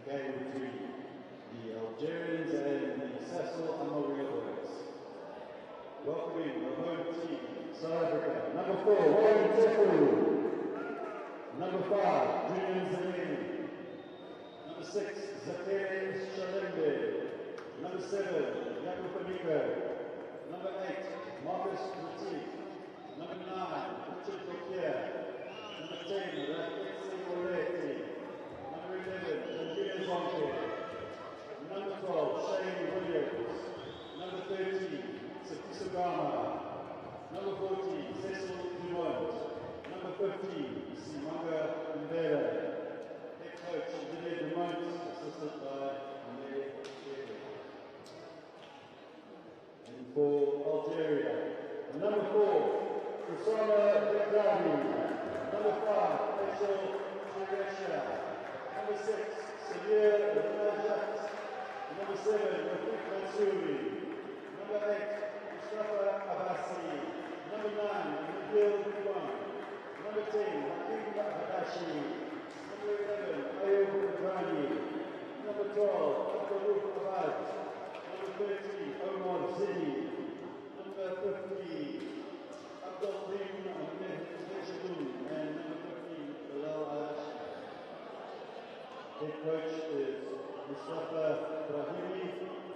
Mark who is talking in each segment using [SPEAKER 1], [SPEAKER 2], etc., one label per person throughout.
[SPEAKER 1] game between the Algerians and the Afro. Welcoming the home team, South Africa, number 4, Warren Tefu. Number 5, Julian Zemeni. Number 6, Zakere Shalembe. Number 7, Jacob Panika. Number 8, Marcus Petit. Number 9, Richard Coquier. Number 10, Raketsi Moretti. Number 11, Andrea Zonke. Number 12, Shane Williams. Number 13, Satisogama. Number 14, Cecil Dumont. Number 15, Simanga Mbele. Head coach, Didier Dumont, assisted by Amir Sheffield. And for Algeria, number 4, Kusama Begravi. Number 5, Faisal Chiresha. Number 6, Samir Rajat. Number 7, Rafiq Mansouri. Number 8, Mustafa Abbasi. Number 9, Miguel Kwan. Number 10, Hakim Hadashi. Number 11, Ayub Ibrani. Number 12, Farouk Abad. Number 13, Omar Zini. Number 15, Abdullah Mehdi. And number 15, Bilal Alashi. Head coach is Mustafa Brahimi,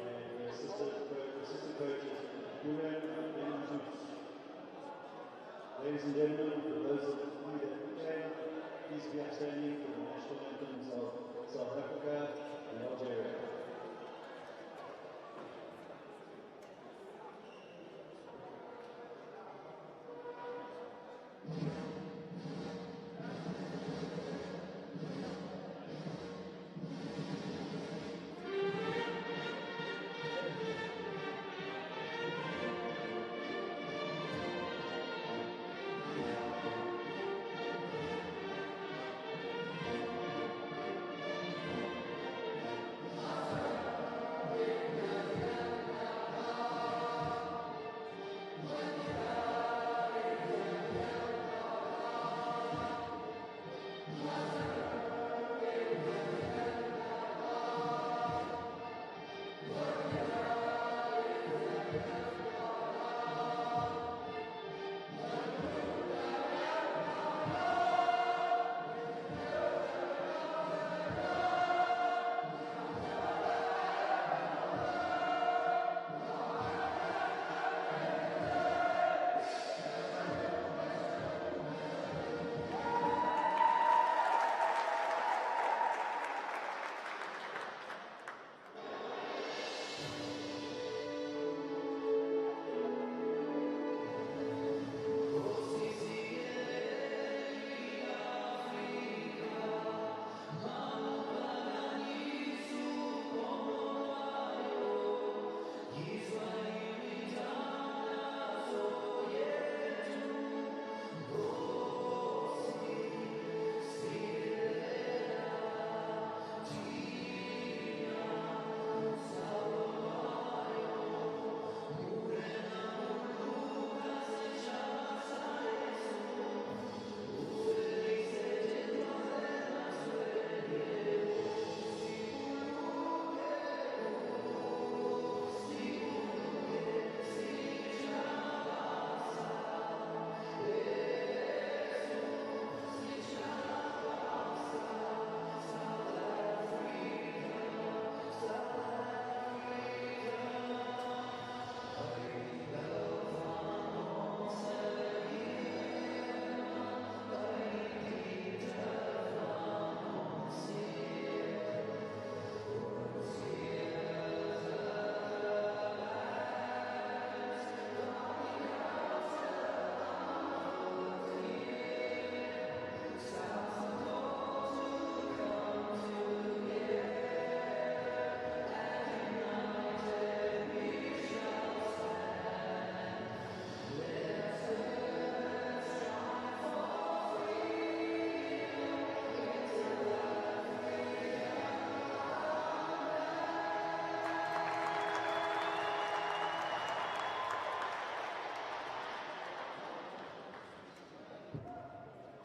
[SPEAKER 1] and the assistant coach is Gulen Benzouz. Ladies and gentlemen, for those of you that can, please be upstanding for the national anthems of South Africa and Algeria.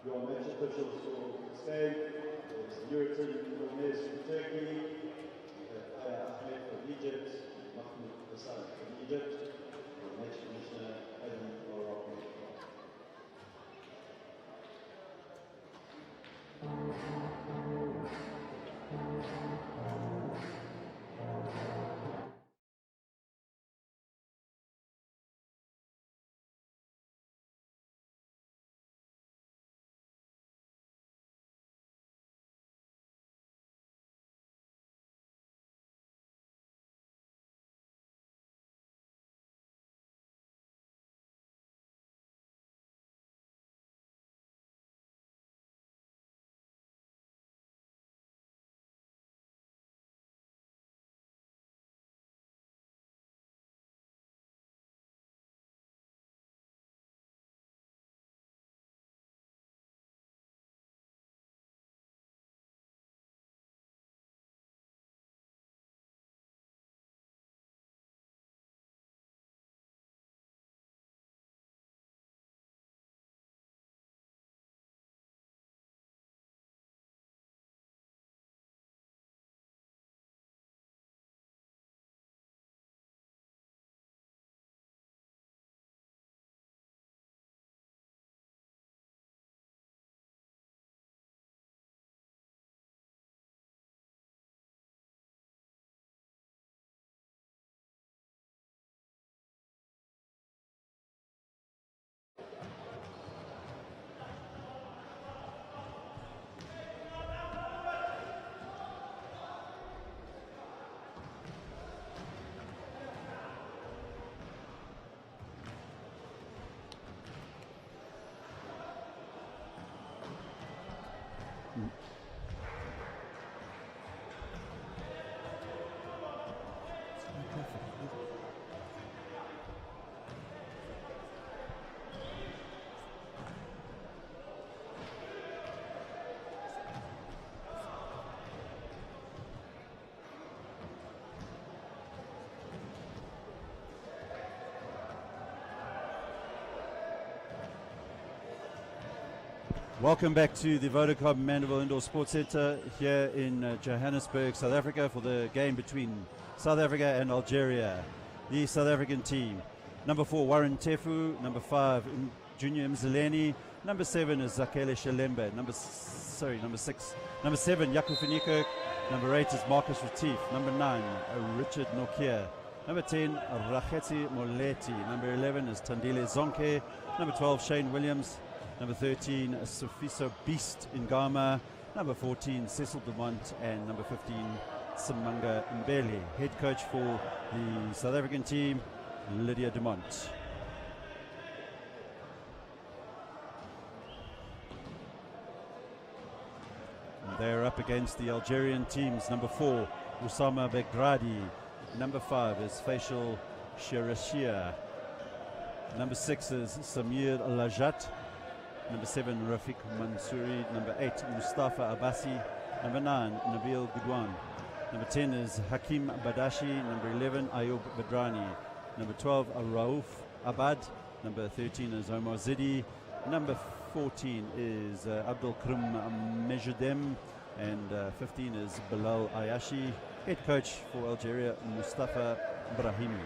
[SPEAKER 1] Your match officials will stay. Yuritin Gomez from Turkey. We have Ahmed from Egypt. Mahmoud Hassan from Egypt. And match commissioner Adam Morocco.
[SPEAKER 2] Welcome back to the Vodacom Mandeville Indoor Sports Centre here in Johannesburg, South Africa, for the game between South Africa and Algeria. The South African team: number 4, Warren Tefu; number 5, Junior Mzileni; number 7 is Zakele Shalembe; number 6, number 7, Yaku Finiko; number 8 is Marcus Retief; number 9, Richard Nokia; number 10, Racheti Moleti; number 11 is Tandile Zonke; number 12, Shane Williams; number 13, Sofiso Beast Ngama; number 14, Cecil Dumont; and number 15, Simanga Mbele. Head coach for the South African team, Lydia Dumont. And they're up against the Algerian teams. Number 4, Usama Begradi; number 5 is Faisal Sherashia; number 6 is Samir Lajat; number 7, Rafiq Mansouri; number 8, Mustafa Abbasi; number 9, Nabil Gudwan; number 10 is Hakim Badashi; number 11, Ayub Badrani; number 12, Rauf Abad; number 13 is Omar Zidi; number 14 is Abdul Krim Mejudem; and 15 is Bilal Ayashi. Head coach for Algeria, Mustafa Brahimi.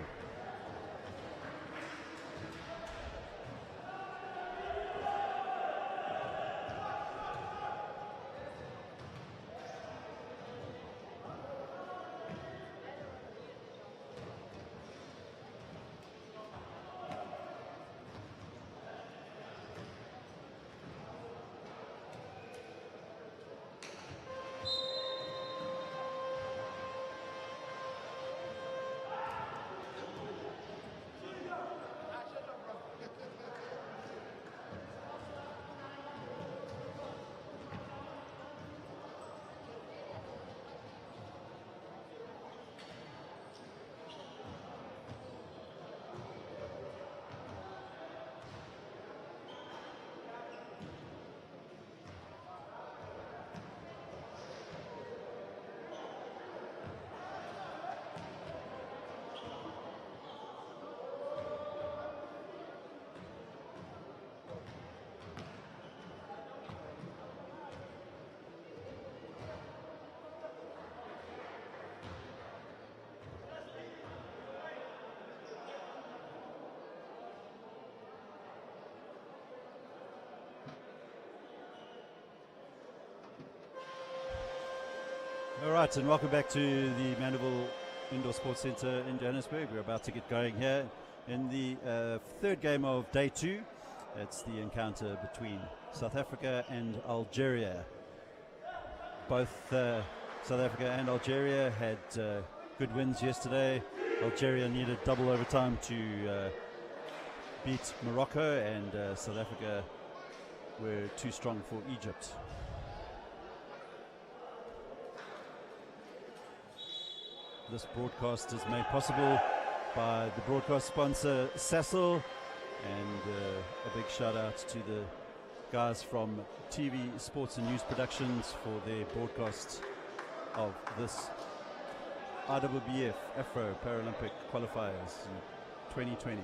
[SPEAKER 2] All right, and welcome back to the Mandeville Indoor Sports Centre in Johannesburg. We're about to get going here in the third game of day 2. It's the encounter between South Africa and Algeria. Both South Africa and Algeria had good wins yesterday. Algeria needed double overtime to beat Morocco, and South Africa were too strong for Egypt. This broadcast is made possible by the broadcast sponsor Sasol, and a big shout out to the guys from TV Sports and News Productions for their broadcast of this IWBF Afro Paralympic Qualifiers in 2020.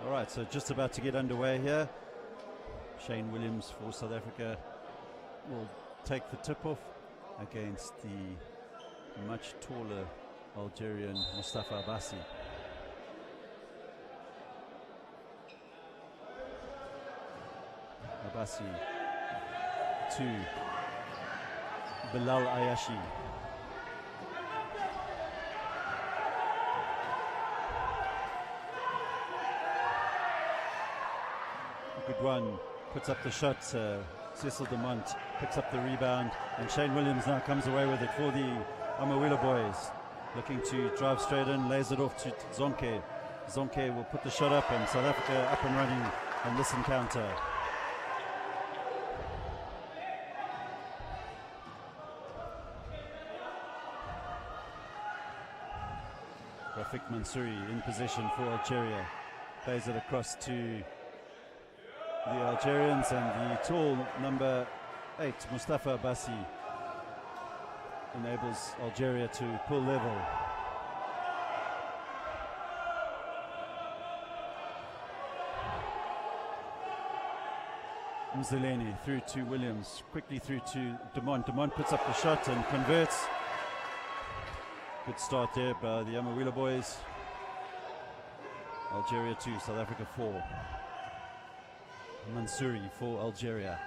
[SPEAKER 2] All right, so just about to get underway here. Shane Williams for South Africa will take the tip-off against the much taller Algerian Mustafa Abbasi. Abbasi to Bilal Ayashi. Good one, puts up the shot. Cecil Demont picks up the rebound, and Shane Williams now comes away with it for the Amawila boys. Looking to drive straight in, lays it off to Zonke. Zonke will put the shot up, and South Africa up and running on this encounter. Rafik Mansouri in possession for Algeria. Plays it across to the Algerians, and the tall number 8, Mustafa Abbasi, enables Algeria to pull level. Mzileni through to Williams, quickly through to Demont. Demont puts up the shot and converts. Good start there by the Amawila boys. Algeria 2, South Africa 4. Mansouri for Algeria.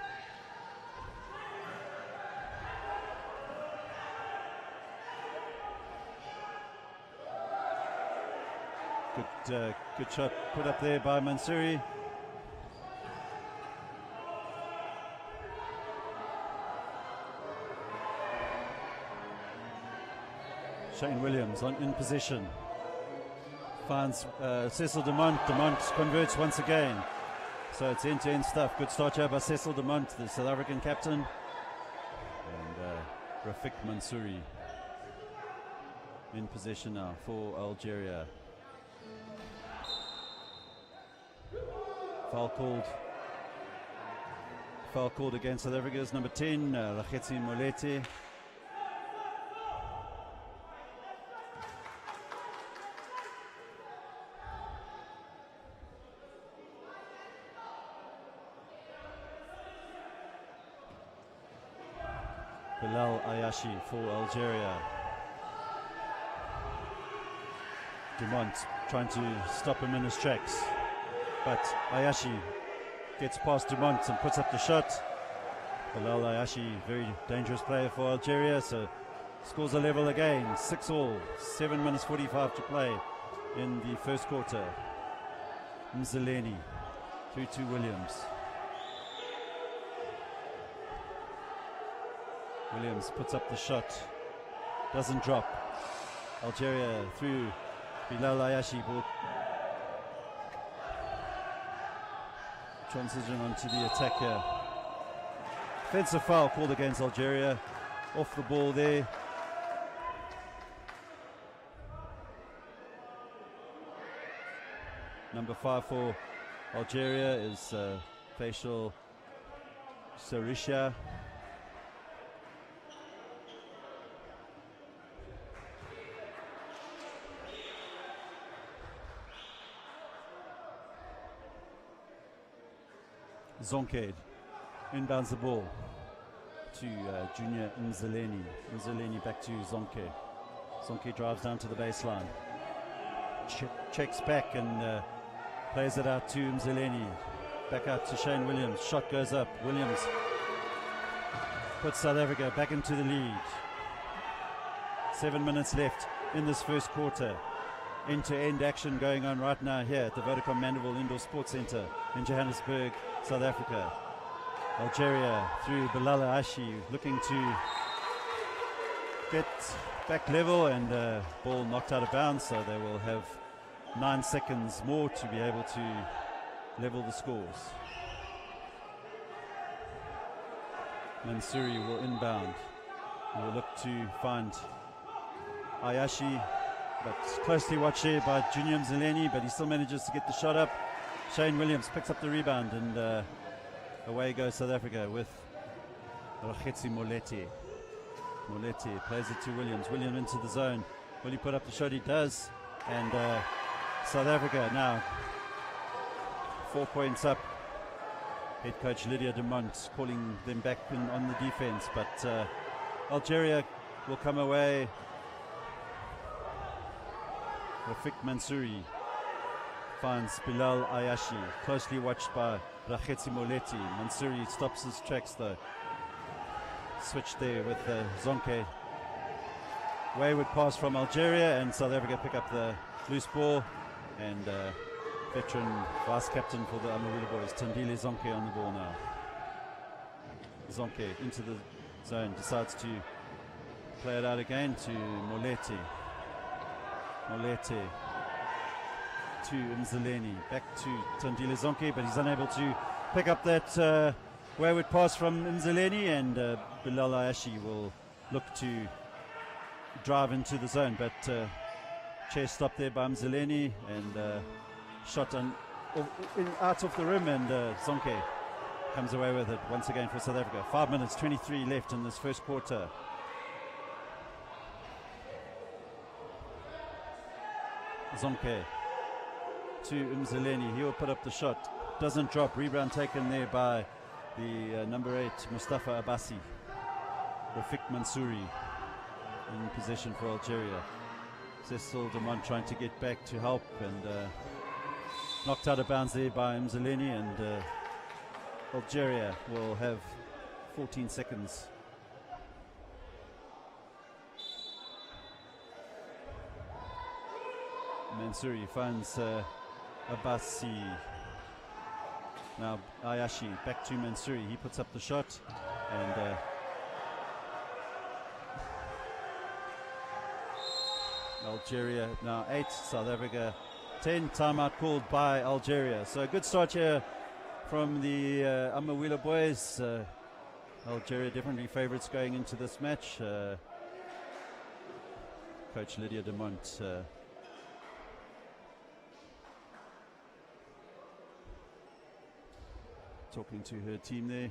[SPEAKER 2] Good shot put up there by Mansouri. Shane Williams in position. Finds Cecil Demont. Demont converts once again. So it's end-to-end stuff. Good start here by Cecil Demont, the South African captain. And Rafik Mansouri in possession now for Algeria. Foul called against South Africa's number 10, Rakhetsi Molete. Bilal Ayashi for Algeria. Demont trying to stop him in his tracks, but Ayashi gets past Demont and puts up the shot. Bilal Ayashi, very dangerous player for Algeria, so scores a level again, 6-all, 7 minutes 45 to play in the first quarter. Mzileni through to Williams. Williams puts up the shot, doesn't drop. Algeria through Bilal Ayashi will transition onto the attack here. Offensive foul called against Algeria. Off the ball there. Number 5 for Algeria is Facial Sarisha. Zonke inbounds the ball to Junior Mzeleni. Mzeleni back to Zonke. Zonke drives down to the baseline. Checks back and plays it out to Mzeleni. Back out to Shane Williams. Shot goes up. Williams puts South Africa back into the lead. 7 minutes left in this first quarter. End-to-end action going on right now here at the Vodacom Mandeville Indoor Sports Centre in Johannesburg, South Africa. Algeria through Bilal Ashi looking to get back level, and ball knocked out of bounds, so they will have 9 seconds more to be able to level the scores. Mansouri will inbound. He will look to find Ayashi, but closely watched there by Junior Mzeleni, but he still manages to get the shot up. Shane Williams picks up the rebound, and away goes South Africa with Rakhetsi Molete. Molete plays it to Williams. Williams into the zone. Will he put up the shot? He does. And South Africa now 4 points up. Head coach Lydia Dumont calling them back in on the defense, but Algeria will come away. Rafik Mansouri finds Bilal Ayashi, closely watched by Rakhetsi Moleti. Mansouri stops his tracks though. Switch there with Zonke. Wayward pass from Algeria, and South Africa pick up the loose ball, and veteran vice captain for the Amawila boys, Tandile Zonke, on the ball now. Zonke into the zone, decides to play it out again to Molete. Molete to Mzeleni, back to Tandile Zonke, but he's unable to pick up that wayward pass from Mzeleni, and Bilal Ayashi will look to drive into the zone, but chase stopped there by Mzeleni, and shot out of the rim, and Zonke comes away with it once again for South Africa. 5 minutes 23 left in this first quarter. Zonke to Mzeleni. He will put up the shot. Doesn't drop. Rebound taken there by the number 8, Mustafa Abbasi. Rafik Mansouri in possession for Algeria. Cecil Dumont trying to get back to help, and knocked out of bounds there by Mzeleni, and Algeria will have 14 seconds. Mansouri finds Abbasi. Now Ayashi back to Mansouri. He puts up the shot, and Algeria now 8, South Africa 10. Timeout called by Algeria. So a good start here from the Amawila boys. Algeria definitely favourites going into this match. Coach Lydia Dumont talking to her team there.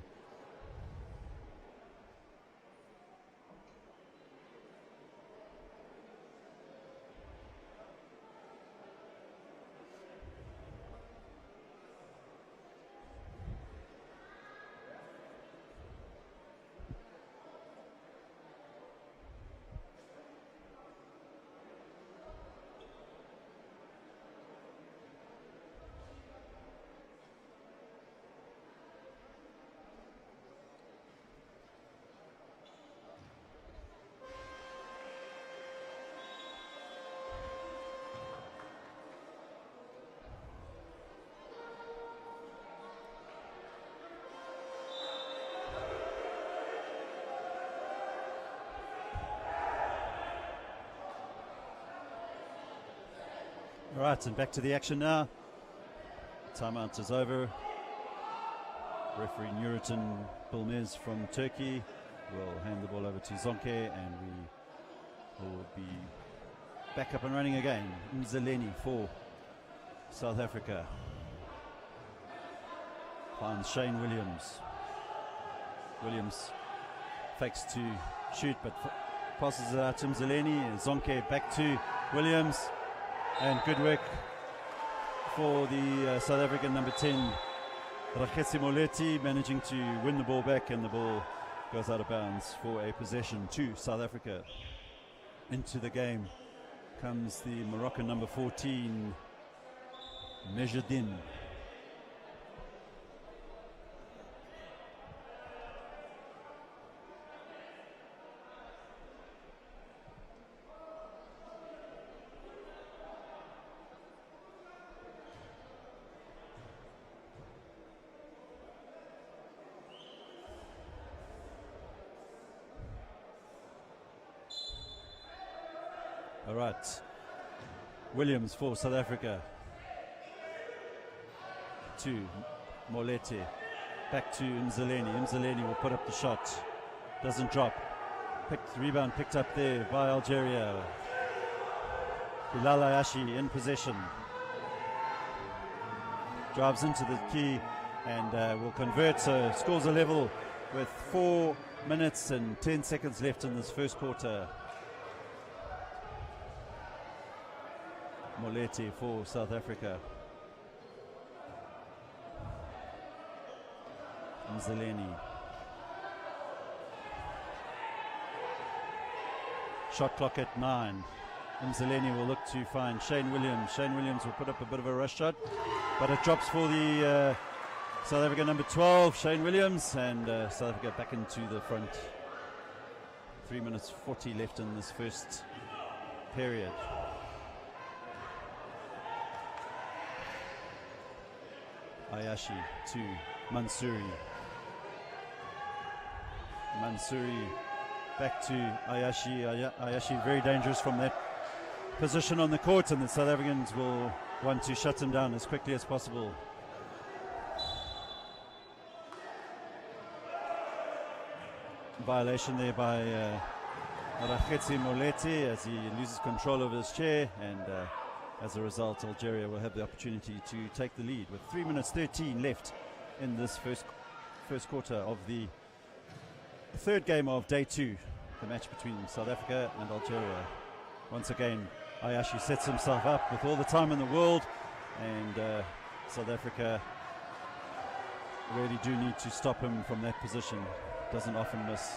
[SPEAKER 2] All right, and back to the action now. Timeout is over. Referee Nurettin Bilmez from Turkey will hand the ball over to Zonke, and we will be back up and running again. Mzeleni for South Africa. Finds Shane Williams. Williams fakes to shoot, but passes it out to Mzileni. Zonke back to Williams. And good work for the South African number 10, Rakhetsi Moleti, managing to win the ball back, and the ball goes out of bounds for a possession to South Africa. Into the game comes the Moroccan number 14, Mejdin. All right, Williams for South Africa. To Molete, back to Mzileni. Mzileni will put up the shot, doesn't drop. Rebound picked up there by Algeria. Bilal Ayashi in possession. Drives into the key and will convert, so scores a level with 4 minutes and 10 seconds left in this first quarter. Molete for South Africa. Mzileni. Shot clock at 9. Mzileni will look to find Shane Williams. Shane Williams will put up a bit of a rush shot, but it drops for the South Africa number 12, Shane Williams, and South Africa back into the front. 3 minutes 40 left in this first period. Ayashi to Mansouri. Mansouri back to Ayashi. Ayashi very dangerous from that position on the court, and the South Africans will want to shut him down as quickly as possible. Violation there by Rakhetsi Moleti as he loses control of his chair, and as a result, Algeria will have the opportunity to take the lead with 3 minutes 13 left in this first quarter of the third game of day 2, the match between South Africa and Algeria. Once again, Ayashi sets himself up with all the time in the world, and South Africa really do need to stop him from that position. Doesn't often miss.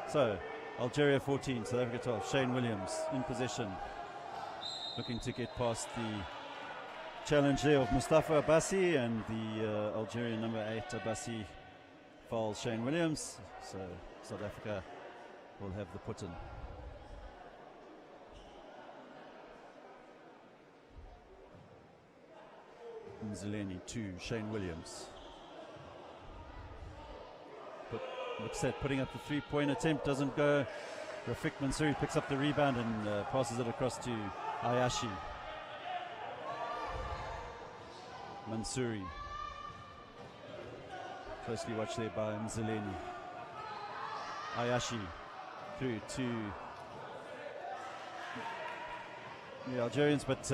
[SPEAKER 2] So, Algeria 14, South Africa 12. Shane Williams in possession, looking to get past the challenge there of Mustafa Abbasi, and the Algerian number 8 Abbasi fouls Shane Williams, so South Africa will have the put-in. Mzileni to Shane Williams. Looks at putting up the three-point attempt, doesn't go. Rafik Mansouri picks up the rebound and passes it across to Ayashi. Mansouri. Closely watched there by Mzileni. Ayashi through to the Algerians, but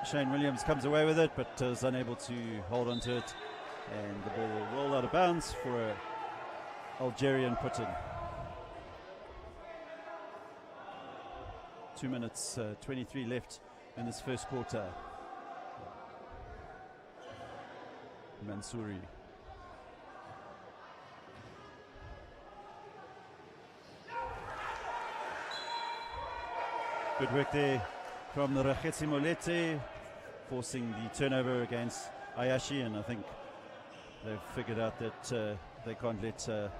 [SPEAKER 2] Shane Williams comes away with it, but is unable to hold on to it, and the ball will roll out of bounds for a Algerian put-in. 2 minutes 23 left in this first quarter. Mansouri. Good work there from the Rakhetsi Molete, forcing the turnover against Ayashi, and I think they've figured out that they can't let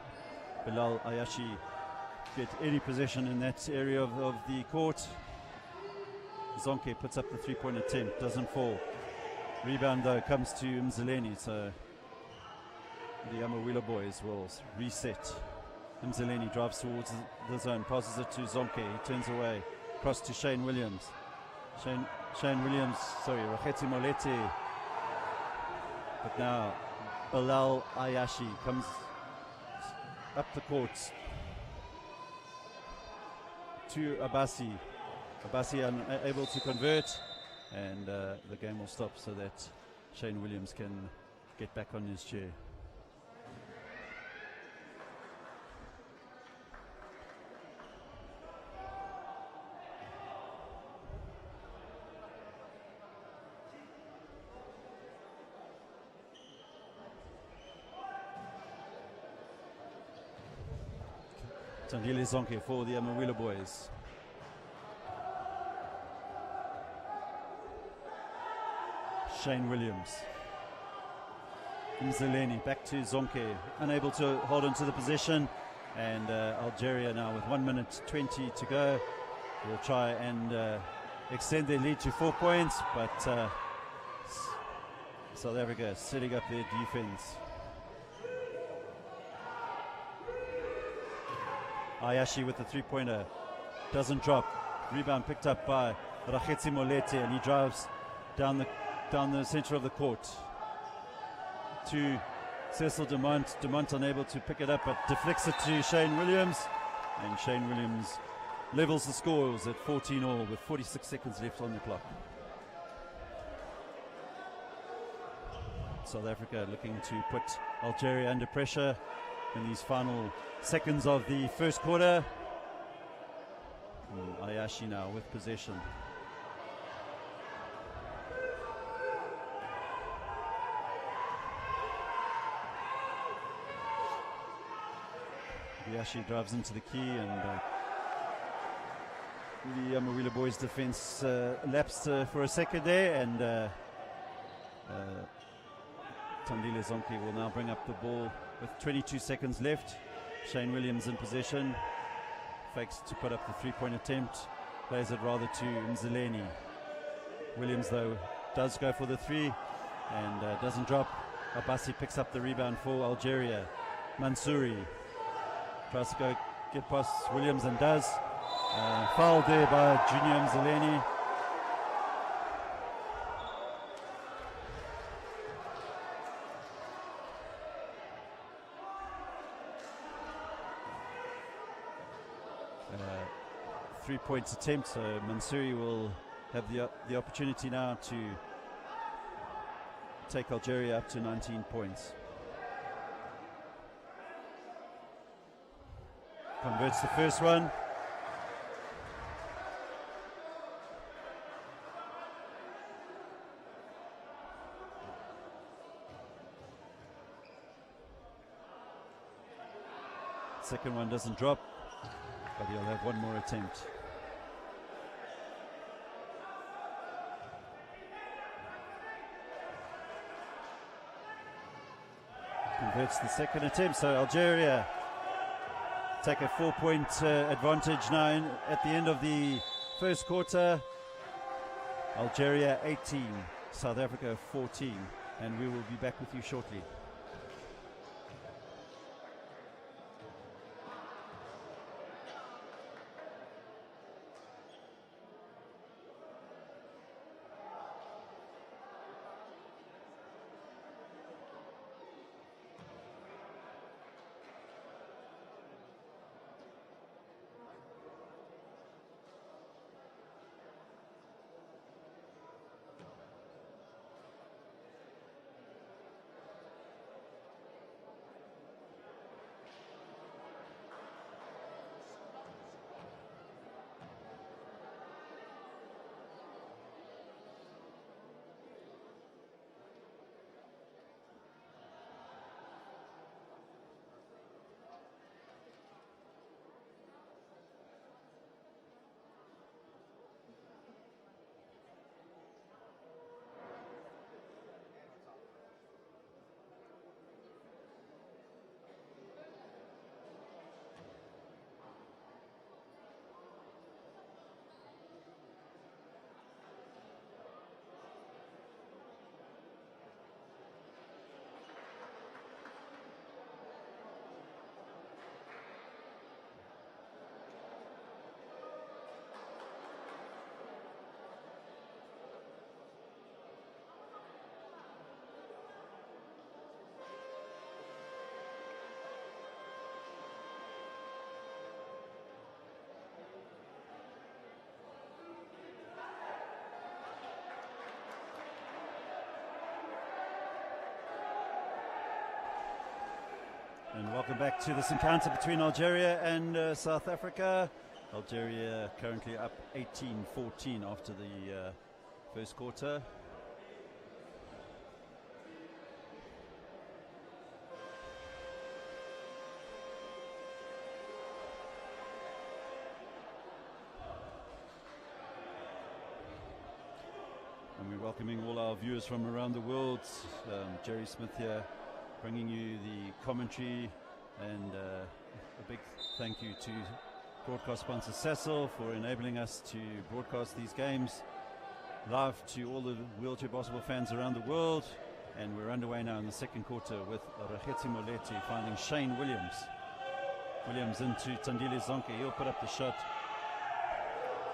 [SPEAKER 2] Bilal Ayashi get any possession in that area of the court. Zonke puts up the three-point attempt, doesn't fall. Rebound though comes to Mzileni, so the Amawila boys will reset. Mzileni drives towards the zone, passes it to Zonke, he turns away, across to Shane Williams. Shane Williams, sorry, Rakhetsi Molete. But now Bilal Ayashi comes up the court to Abbasi. Abbasi unable to convert, and the game will stop so that Shane Williams can get back on his chair. Tandile Zonke for the Amawila boys. Shane Williams. Mzeleni back to Zonke, unable to hold on to the possession, and Algeria now with 1 minute 20 to go will try and extend their lead to 4 points, but South Africa setting up their defense. Ayashi with the three-pointer, doesn't drop. Rebound picked up by Rakhetsi Molete, and he drives down the center of the court to Cecil Dumont. Dumont unable to pick it up, but deflects it to Shane Williams, and Shane Williams levels the scores at 14-all with 46 seconds left on the clock. South Africa looking to put Algeria under pressure in these final seconds of the first quarter. Ayashi now with possession. Ayashi drives into the key, and the Amawila boys defense lapsed for a second there, and Tandile Zonke will now bring up the ball with 22 seconds left. Shane Williams in possession, fakes to put up the three-point attempt, plays it rather to Mzeleni. Williams though does go for the three and doesn't drop. Abassi picks up the rebound for Algeria. Mansouri tries to go get past Williams and does. Fouled there by Junior Mzeleni. Three-point attempt, so Mansouri will have the opportunity now to take Algeria up to 19 points. Converts the first one. Second one doesn't drop, but he'll have one more attempt. Converts the second attempt, so Algeria take a 4-point advantage now at the end of the first quarter. Algeria 18, South Africa 14, and we will be back with you shortly. And welcome back to this encounter between Algeria and South Africa. Algeria currently up 18-14 after the first quarter. And we're welcoming all our viewers from around the world. Jerry Smith here, bringing you the commentary, and a big thank you to broadcast sponsor Cecil for enabling us to broadcast these games live to all the wheelchair basketball fans around the world. And we're underway now in the second quarter with Rakhetsi Moleti finding Shane Williams. Williams into Tandile Zonke. He'll put up the shot.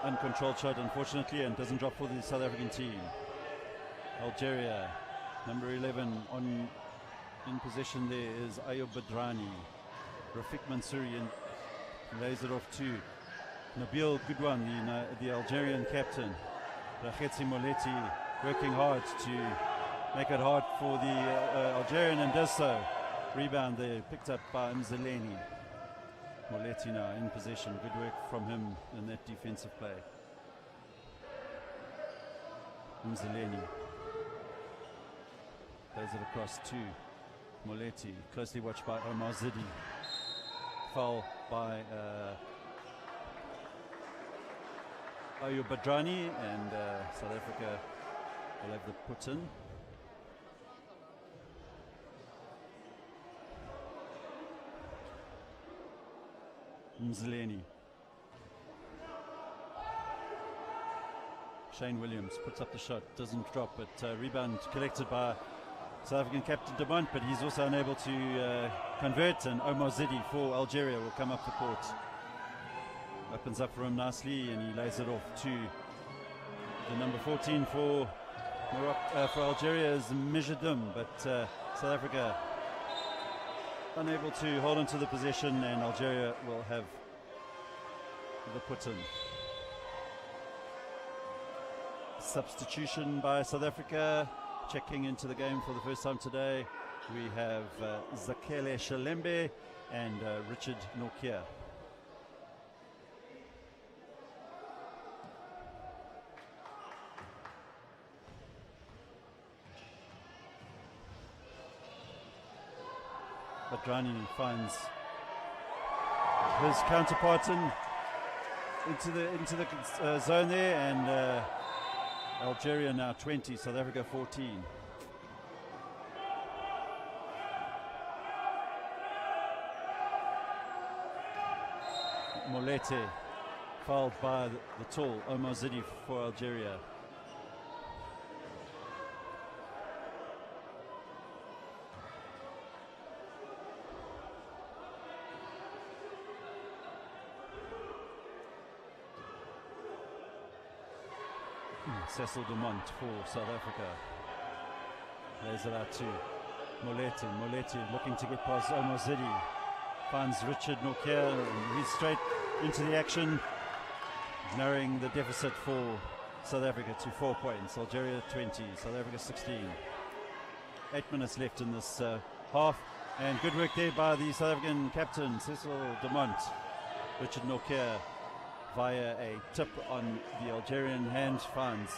[SPEAKER 2] Uncontrolled shot, unfortunately, and doesn't drop for the South African team. Algeria, number 11 in possession there is Ayub Badrani. Rafiq Mansouri lays it off to Nabil Goudouan, the Algerian captain. Rakhetsi Moleti working hard to make it hard for the Algerian, and does so. Rebound there, picked up by Mzaleni. Moleti now in possession. Good work from him in that defensive play. Mzaleni plays it across to Moleti, closely watched by Omar Zidi. Foul by Ayub Badrani, and South Africa will have the put in. Mzaleni. Shane Williams puts up the shot, doesn't drop, but rebound collected by South African captain Demont, but he's also unable to convert, and Omar Zidi for Algeria will come up the court. Opens up for him nicely, and he lays it off to the number 14 for Algeria is Mijadum, but South Africa unable to hold on to the possession, and Algeria will have the put in. Substitution by South Africa, checking into the game for the first time today. We have Zakele Shalembe and Richard Nokia. Badrani finds his counterpart into the zone there, and Algeria now 20, South Africa 14. Molete fouled by the tall Omar Zidi for Algeria. Cecil Demont for South Africa. Lays it out to Molete. Molete looking to get past Omar Zidi. Finds Richard Nokia, and he's straight into the action, narrowing the deficit for South Africa to 4 points. Algeria 20, South Africa 16. 8 minutes left in this half, and good work there by the South African captain, Cecil Demont. Richard Nokia, via a tip on the Algerian hand, finds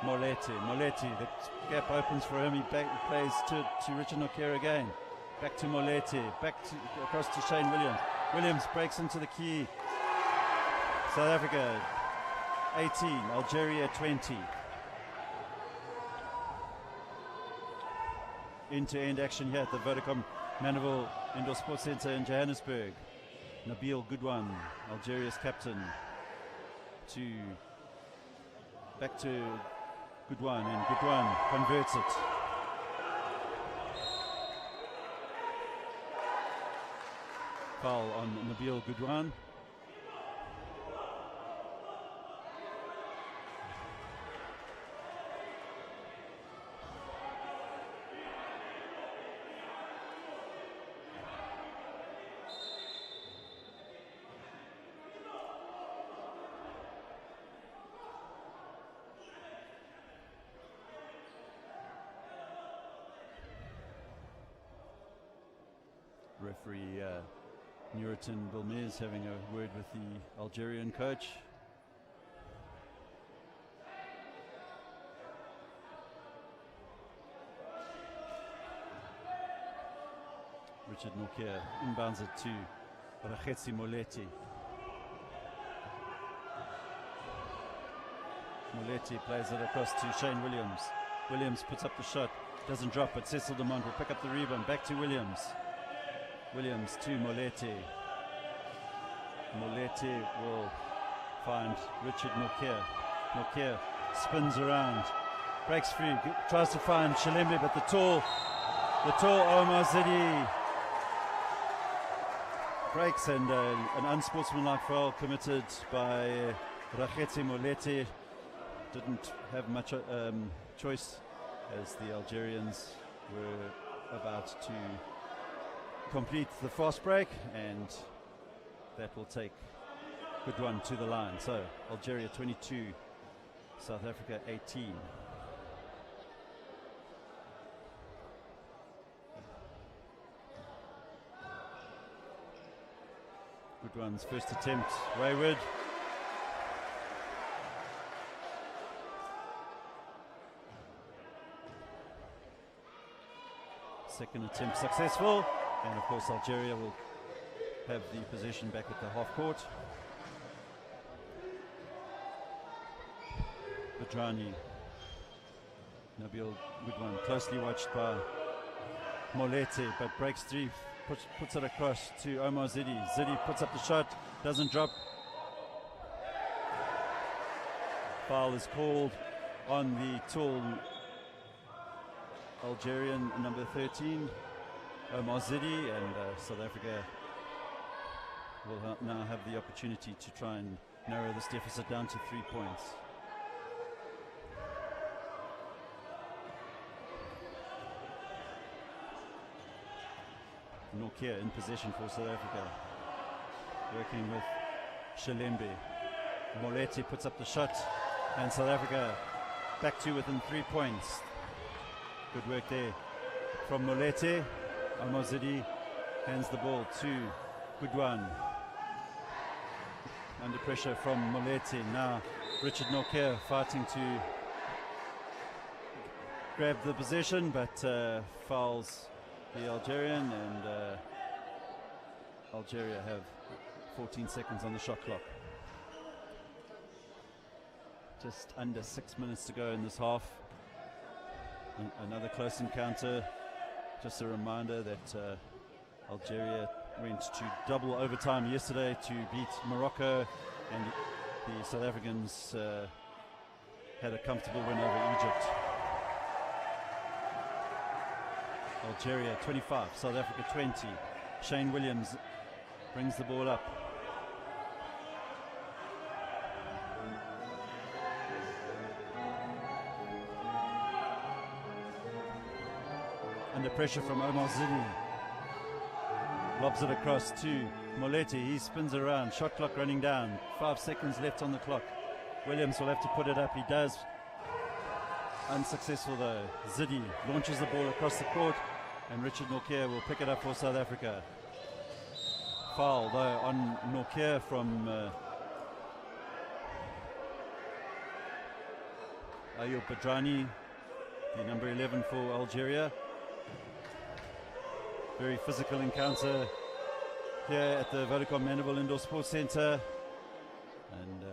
[SPEAKER 2] Molete. Molete, the gap opens for him. He plays to Richard Nokia again. Back to Molete, across to Shane Williams. Williams breaks into the key. South Africa 18, Algeria 20. End-to-end action here at the Vodacom Mandeville Indoor Sports Centre in Johannesburg. Nabil Goudouan, Algeria's captain, back to Goudouan, and Goudouan converts it. Foul on Nabil Goudouan. Ref Referee Nuritin Bilmez having a word with the Algerian coach. Richard Nokia inbounds it to Rakhetsi Moleti. Moleti plays it across to Shane Williams. Williams puts up the shot, doesn't drop, but Cecil Demont will pick up the rebound. Back to Williams. Williams to Moleti. Moleti will find Richard Nokia. Nokia spins around, breaks free, tries to find Shalembe, but the tall Omar Zidi breaks, and an unsportsmanlike foul committed by Rakhetsi Moleti. Didn't have much choice, as the Algerians were about to complete the fast break, and that will take good one to the line. So Algeria 22, South Africa 18. Good one's first attempt, wayward. Second attempt successful, and of course Algeria will have the possession back at the half court. Badrani, Nabil, good one, closely watched by Moleti, but breaks three, puts it across to Omar Zidi. Zidi puts up the shot, doesn't drop. Foul is called on the tall Algerian number 13, Omar Zidi, and South Africa will now have the opportunity to try and narrow this deficit down to 3 points. Nokia in possession for South Africa, working with Shalembe. Moleti puts up the shot, and South Africa back to within 3 points. Good work there from Moleti. Omar Zidi hands the ball to Goodwan. Under pressure from Moleti. Now Richard Nokia fighting to grab the possession, but fouls the Algerian, and Algeria have 14 seconds on the shot clock. Just under 6 minutes to go in this half. Another close encounter. Just a reminder that Algeria went to double overtime yesterday to beat Morocco, and the South Africans had a comfortable win over Egypt. Algeria 25, South Africa 20. Shane Williams brings the ball up. Under pressure from Omar Zidi. Lobs it across to Moleti. He spins around. Shot clock running down. 5 seconds left on the clock. Williams will have to put it up. He does. Unsuccessful though. Zidi launches the ball across the court, and Richard Nokia will pick it up for South Africa. Foul though on Nokia from Ayub Badrani, the number 11 for Algeria. Very physical encounter here at the Vodacom Mandeville Indoor Sports Centre, and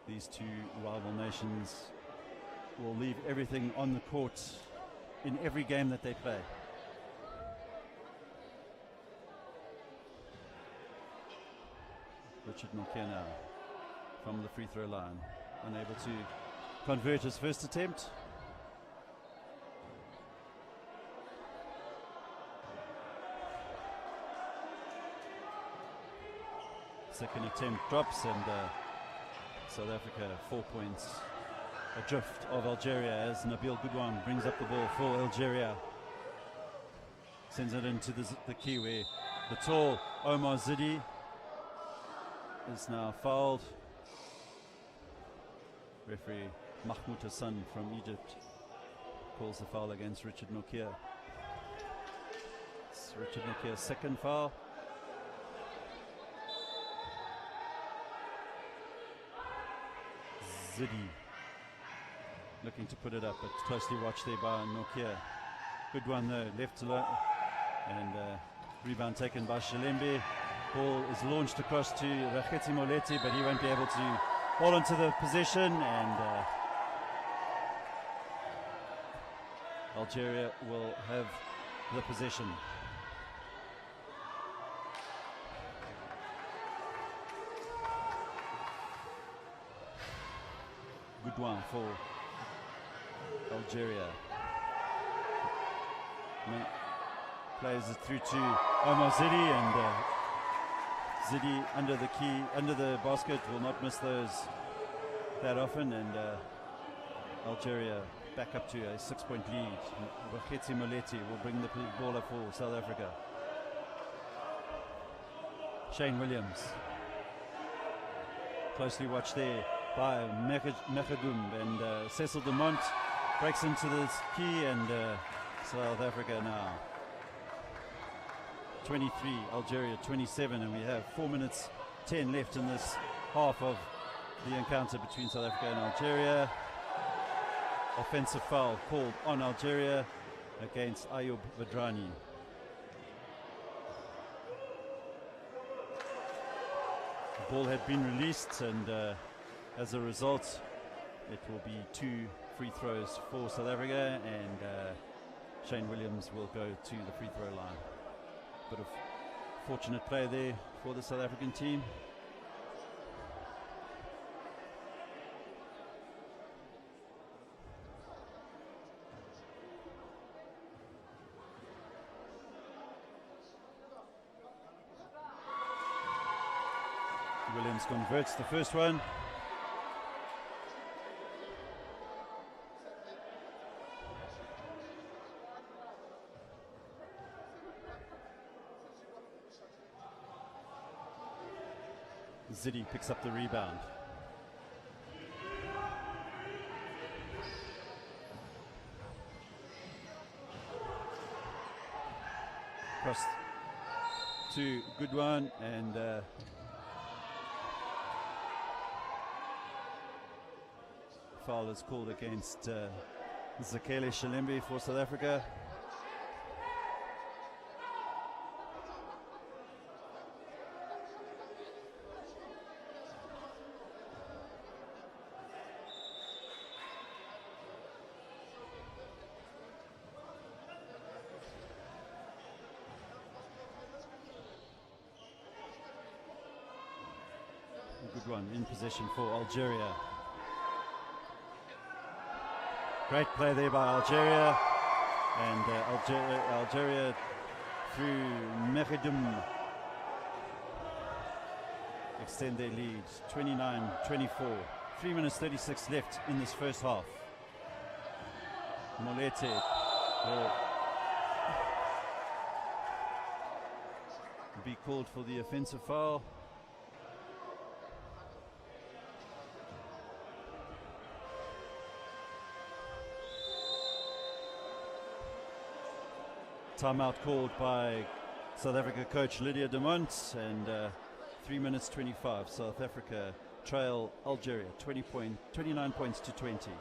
[SPEAKER 2] these two rival nations will leave everything on the court in every game that they play. Richard Nokia now from the free throw line, unable to convert his first attempt. Second attempt drops, and South Africa 4 points adrift of Algeria as Nabil Goodwan brings up the ball for Algeria. Sends it into the key where the tall Omar Zidi is now fouled. Referee Mahmoud Hassan from Egypt calls the foul against Richard Nokia. That's Richard Nikia's second foul. Zidi looking to put it up, but closely watched there by Nokia. Good one though, left to and rebound taken by Shalembe. Ball is launched across to Raketi Moleti, but he won't be able to hold on to the possession, and Algeria will have the possession. Good one for Algeria. Plays it through to Omar Zidi, and Zidi under the basket will not miss those that often, and Algeria back up to a 6-point lead. Raketi Moleti will bring the ball up for South Africa. Shane Williams, closely watched there by Mechadum, and Cecil Dumont breaks into the key, and South Africa now 23, Algeria 27, and we have 4 minutes 10 left in this half of the encounter between South Africa and Algeria. Offensive foul called on Algeria against Ayub Vadrani. The ball had been released, and as a result it will be 2 free throws for South Africa, and Shane Williams will go to the free throw line. Bit of fortunate play there for the South African team. Williams converts the first one. Zidi picks up the rebound. Cross to good one, and foul is called against Zakele Shalembe for South Africa. Good one in possession for Algeria. Great play there by Algeria, and Algeria through Mechadum extend their lead 29-24. 3 minutes 36 left in this first half. Molete will be called for the offensive foul. Timeout called by South Africa coach Lydia Dumont, and 3 minutes 25. South Africa trail Algeria 29 points to 20.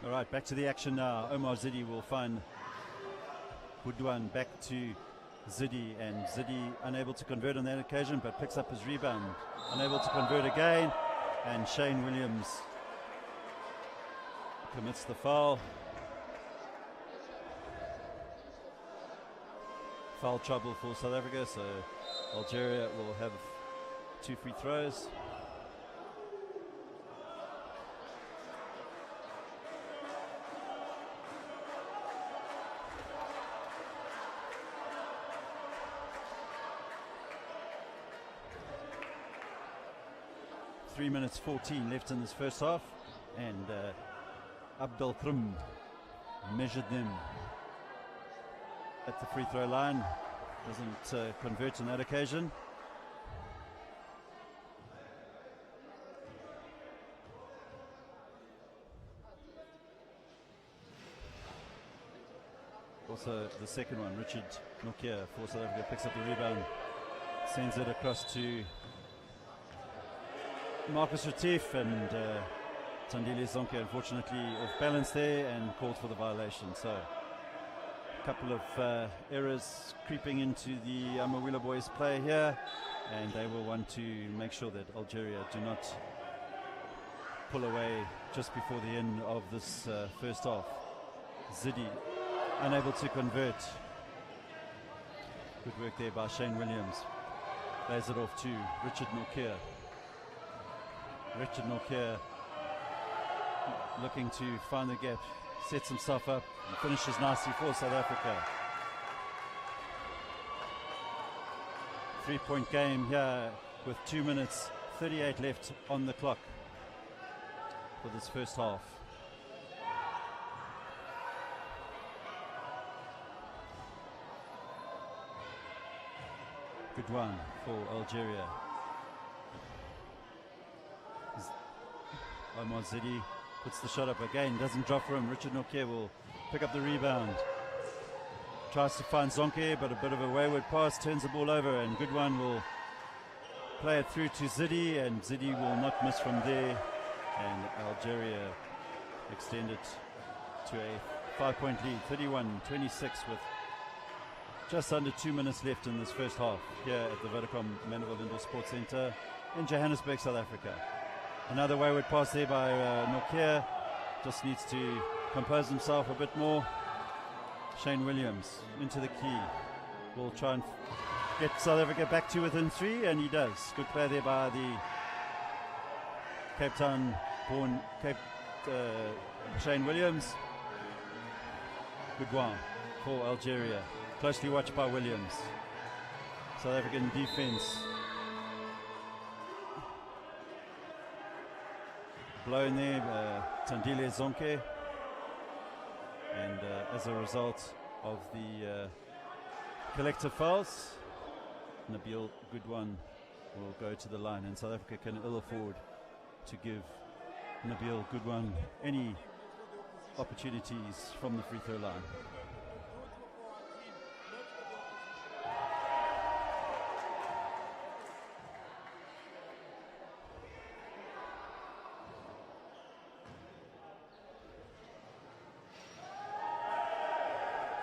[SPEAKER 2] All right, back to the action now. Omar Zidi will find Budwan back to Zidi, and Zidi unable to convert on that occasion, but picks up his rebound. Unable to convert again, and Shane Williams commits the foul. Foul trouble for South Africa, so Algeria will have 2 free throws. Three minutes 14 left in this first half, and Abdel Krum measured them at the free throw line. Doesn't convert on that occasion. Also the second one, Richard Nokia for South Africa, picks up the rebound, sends it across to Marcus Retief, and Tandile Zonke unfortunately off balance there and called for the violation. So a couple of errors creeping into the Amawila boys play here, and they will want to make sure that Algeria do not pull away just before the end of this first half. Zidi unable to convert. Good work there by Shane Williams. Lays it off to Richard Nokia. Richard Nokia looking to find the gap, sets himself up and finishes nicely for South Africa. 3-point game here with 2 minutes 38 left on the clock for this first half. Good one for Algeria. Omar Zidi puts the shot up again, doesn't drop for him. Richard Nokia will pick up the rebound. Tries to find Zonke, but a bit of a wayward pass, turns the ball over, and Goodwin will play it through to Zidi, and Zidi will not miss from there. And Algeria extend it to a 5-point lead, 31-26, with just under 2 minutes left in this first half here at the Vodacom Mandeville Indoor Sports Centre in Johannesburg, South Africa. Another wayward pass there by Nokia. Just needs to compose himself a bit more. Shane Williams into the key. Will try and get South Africa back to within 3, and he does. Good play there by the Cape Town-born Shane Williams. Good one for Algeria. Closely watched by Williams. South African defense blown there, Tandile Zonke, and as a result of the collective fouls, Nabil Goodwin will go to the line, and South Africa can ill afford to give Nabil Goodwin any opportunities from the free throw line.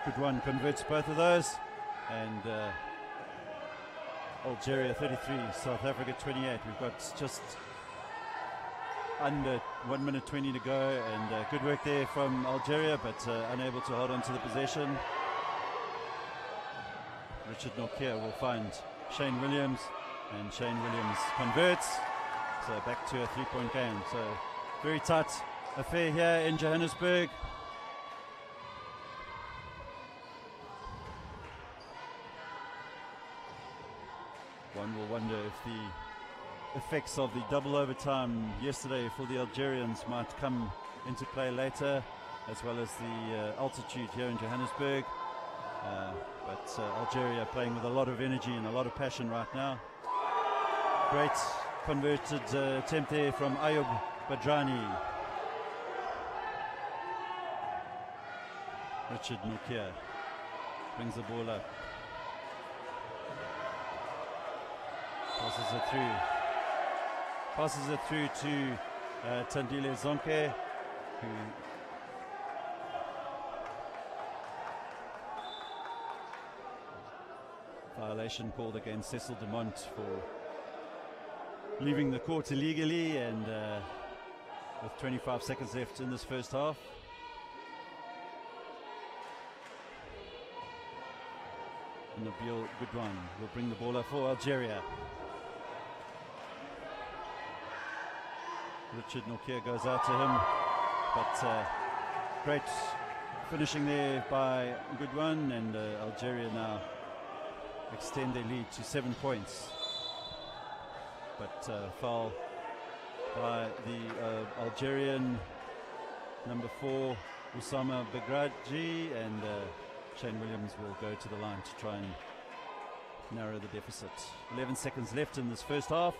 [SPEAKER 2] Goodwin converts both of those, and Algeria 33, South Africa 28. We've got just under 1 minute 20 to go, and good work there from Algeria, but unable to hold on to the possession. Richard Nokia will find Shane Williams, and Shane Williams converts. So back to a 3-point game. So very tight affair here in Johannesburg. One will wonder if the effects of the double overtime yesterday for the Algerians might come into play later, as well as the altitude here in Johannesburg. But Algeria playing with a lot of energy and a lot of passion right now. Great converted attempt there from Ayub Badrani. Richard Nokia brings the ball up. Passes it through to Tandile Zonke, who violation called against Cecil Dumont for leaving the court illegally, and with 25 seconds left in this first half. Nabil Goodwan will bring the ball up for Algeria. Richard Nokia goes out to him, but great finishing there by Goodwan, and Algeria now extend their lead to 7 points. But foul by the Algerian number 4, Usama Begraji, and Shane Williams will go to the line to try and narrow the deficit. 11 seconds left in this first half.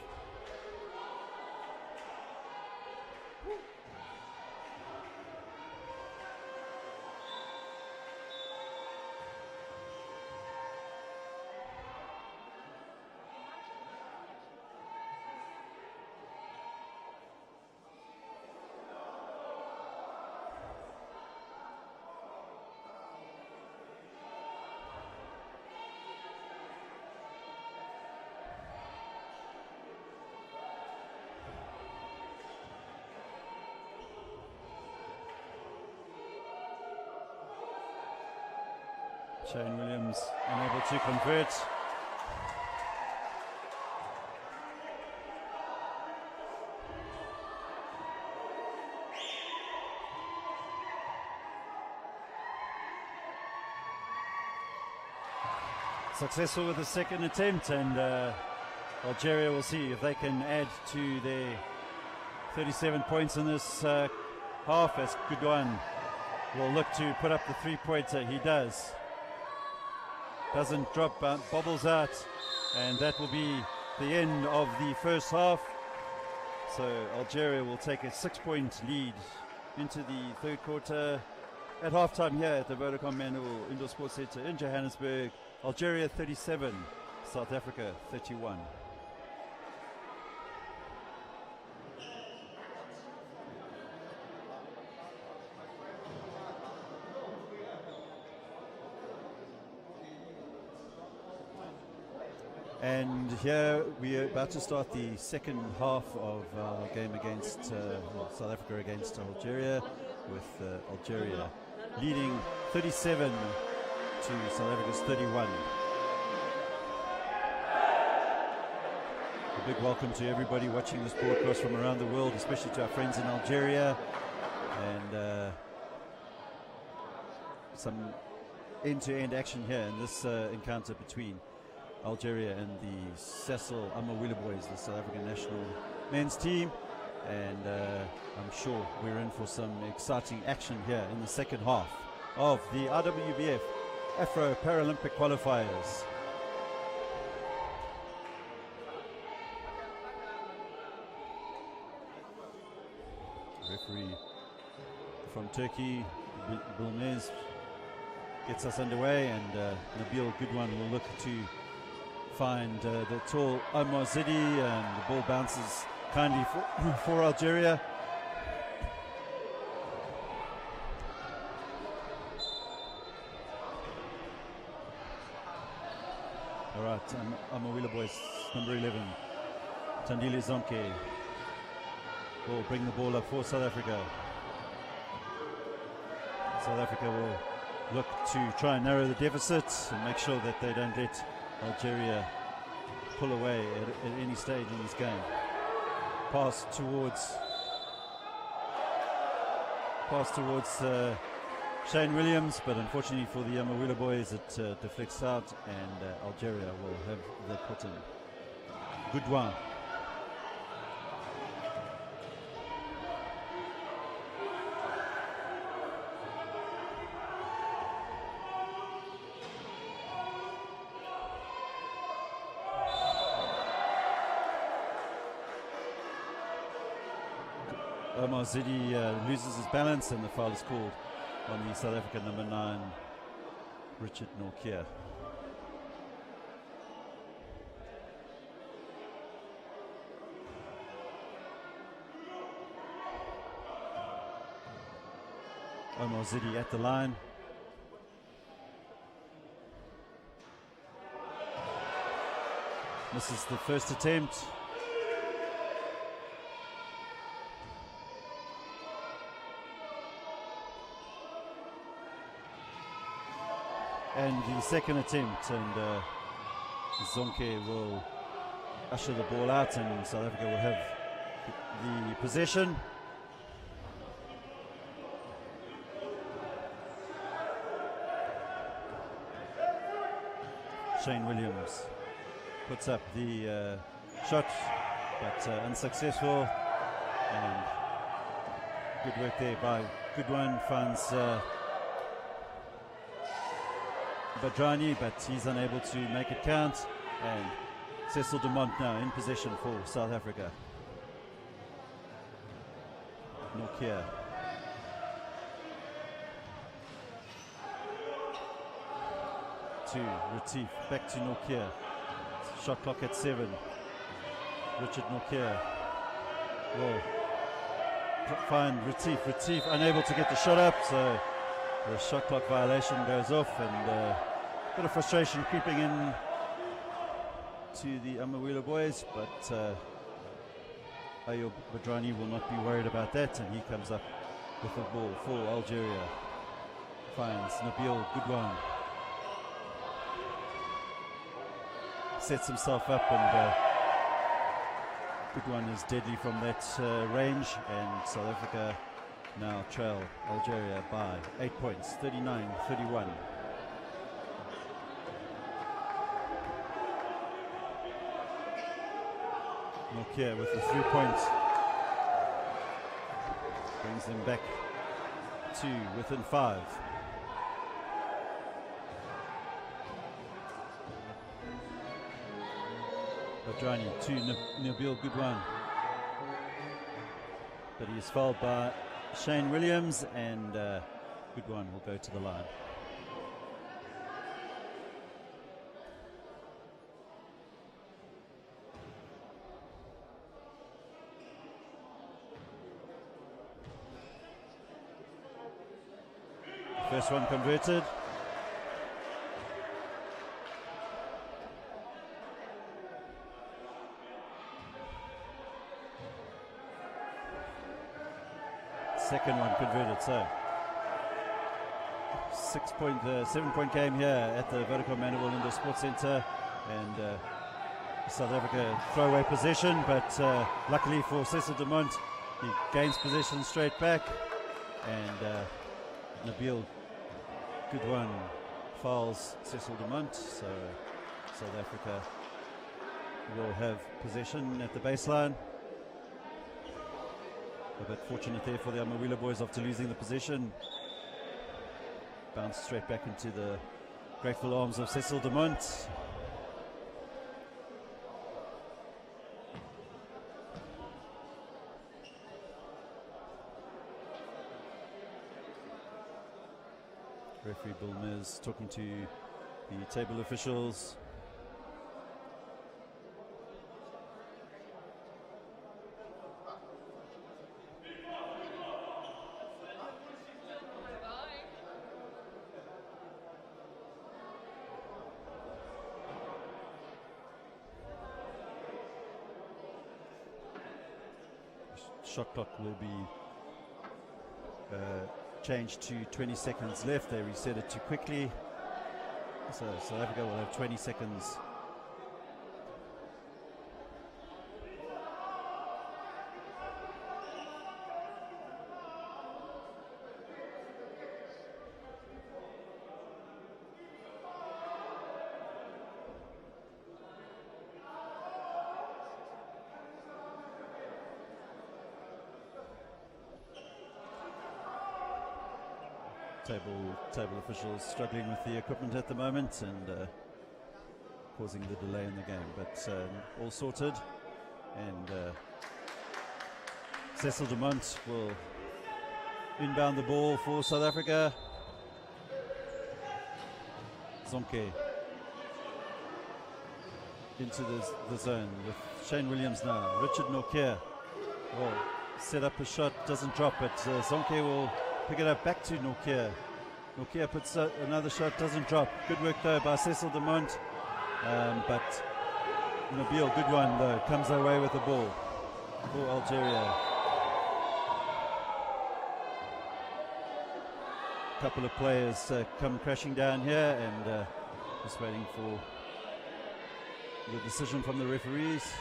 [SPEAKER 2] Shane Williams unable to convert. Successful with the second attempt, and Algeria will see if they can add to their 37 points in this half, as Goodwan will look to put up the three-pointer. He does. Doesn't drop, bobbles out, and that will be the end of the first half. So Algeria will take a 6-point lead into the third quarter. At halftime here at the Vodacom Manual Indoor Sports Centre in Johannesburg, Algeria 37, South Africa 31. And here we are about to start the second half of our game against South Africa against Algeria, with Algeria leading 37 to South Africa's 31. A big welcome to everybody watching this broadcast from around the world, especially to our friends in Algeria, and some end-to-end action here in this encounter between Algeria and the Cecil Amawila boys, the South African national men's team, and I'm sure we're in for some exciting action here in the second half of the IWBF Afro Paralympic Qualifiers. Referee from Turkey, Bilmez, gets us underway, and Nabil Goodwan will look to find the tall Omar Zidi, and the ball bounces kindly for Algeria. All right, Amawila boys, number 11, Tandile Zonke will bring the ball up for South Africa. South Africa will look to try and narrow the deficit and make sure that they don't let Algeria pull away at any stage in this game. Pass towards Shane Williams, but unfortunately for the Amawila boys, it deflects out, and Algeria will have the put in. Goodwan. Omar Zidi loses his balance, and the foul is called on the South African number 9, Richard Nokia. Omar Zidi at the line. Misses the first attempt. And the second attempt, and Zonke will usher the ball out, and South Africa will have the possession. Shane Williams puts up the shot, but unsuccessful, and good work there by Goodwin. Finds Badrani, but he's unable to make it count, and Cecil Dumont now in possession for South Africa. Nokia. To Retief, back to Nokia. Shot clock at 7. Richard Nokia will find Retief. Retief unable to get the shot up, so the shot clock violation goes off, and a bit of frustration creeping in to the Amawila boys, but Ayub Badrani will not be worried about that, and he comes up with the ball for Algeria. Finds Nabil Goodwan. Sets himself up, and Goodwan is deadly from that range, and South Africa now trail Algeria by 8 points, 39-31. Nokia with the 3 points brings them back to within 5. Badrani to Nabil Goodwan, but he is fouled by Shane Williams, and Goodwan will go to the line. First one converted. Second one converted, so 7-point game here at the Vodacom Mandeville Indoor Sports Centre, and South Africa throwaway possession, but luckily for Cecil Dumont, he gains possession straight back, and Nabil Goodwan fouls Cecil Dumont, so South Africa will have possession at the baseline. A bit fortunate there for the Amawila boys after losing the possession. Bounced straight back into the grateful arms of Cecil Dumont. Referee Bill Mears talking to the table officials. Shot clock will be changed to 20 seconds left. They reset it too quickly, so South Africa will have 20 seconds. Table officials struggling with the equipment at the moment, and causing the delay in the game, but all sorted, and Cecil Dumont will inbound the ball for South Africa. Zonke into the zone with Shane Williams now. Richard Nokia will set up a shot, doesn't drop it. Zonke will pick it up back to Nokia. Nokia puts another shot, doesn't drop. Good work though by Cecil Dumont, but Nabil, good one though, comes away with the ball for Algeria. A couple of players come crashing down here, and just waiting for the decision from the referees.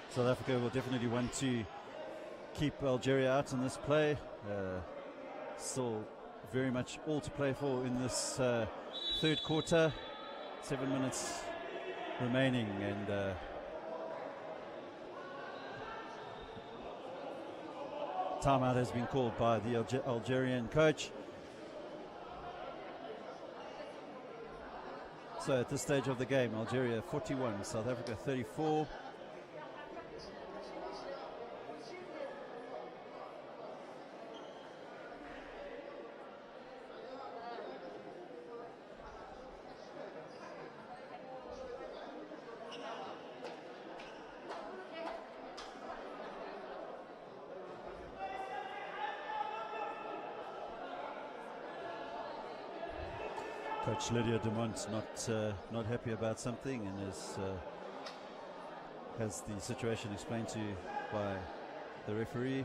[SPEAKER 2] South Africa will definitely want to keep Algeria out in this play. Still very much all to play for in this third quarter. 7 minutes remaining, and timeout has been called by the Algerian coach. So at this stage of the game, Algeria 41, South Africa 34. Coach Lydia Dumont not happy about something, and has the situation explained to you by the referee.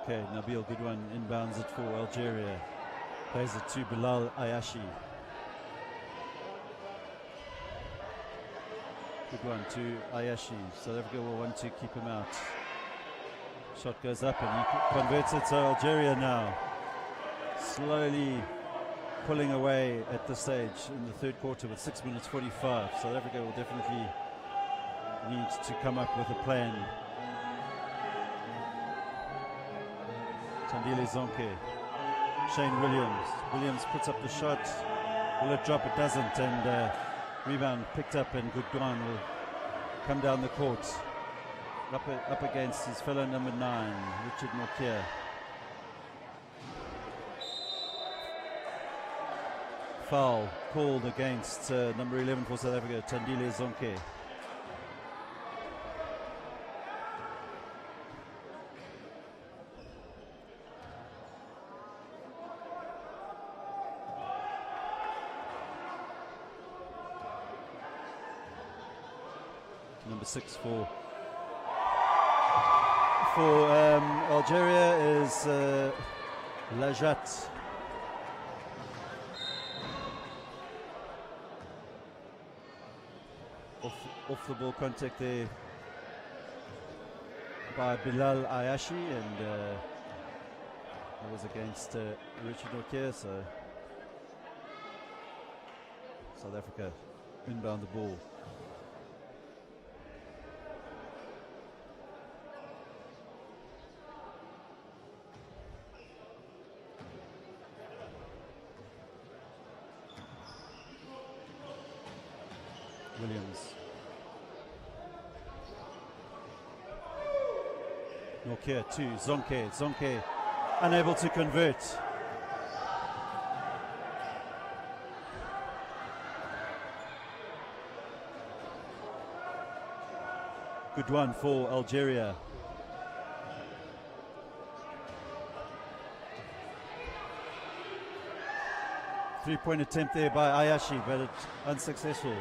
[SPEAKER 2] Okay, Nabil, good one, inbounds it for Algeria. Plays it to Bilal Ayashi. Good one to Ayashi. South Africa will want to keep him out. Shot goes up and he converts it to Algeria now. Slowly pulling away at this stage in the third quarter with 6 minutes 45. South Africa will definitely need to come up with a plan. Tandile Zonke, Shane Williams. Williams puts up the shot. Will it drop? It doesn't. And rebound picked up, and Goodwan will come down the court. Up against his fellow number 9, Richard Norkier. Foul called against number 11 for South Africa, Tandile Zonke. Number 6 for Algeria is Lajat. Off the ball contact there by Bilal Ayashi, and it was against Richard Norkier, so South Africa inbound the ball. Williams. Norkier to Zonke. Zonke unable to convert. Good one for Algeria. Three-point attempt there by Ayashi, but it's unsuccessful.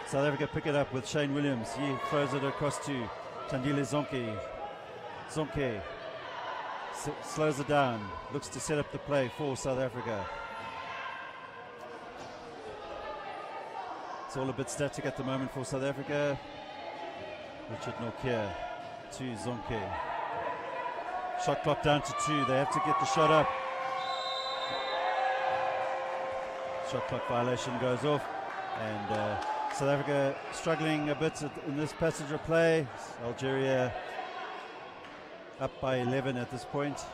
[SPEAKER 2] South Africa pick it up with Shane Williams. He throws it across to Tandile Zonke. Zonke slows it down, looks to set up the play for South Africa. It's all a bit static at the moment for South Africa. Richard Norkier to Zonke. Shot clock down to 2. They have to get the shot up. Shot clock violation goes off, and South Africa struggling a bit in this passage of play. Algeria up by 11 at this point.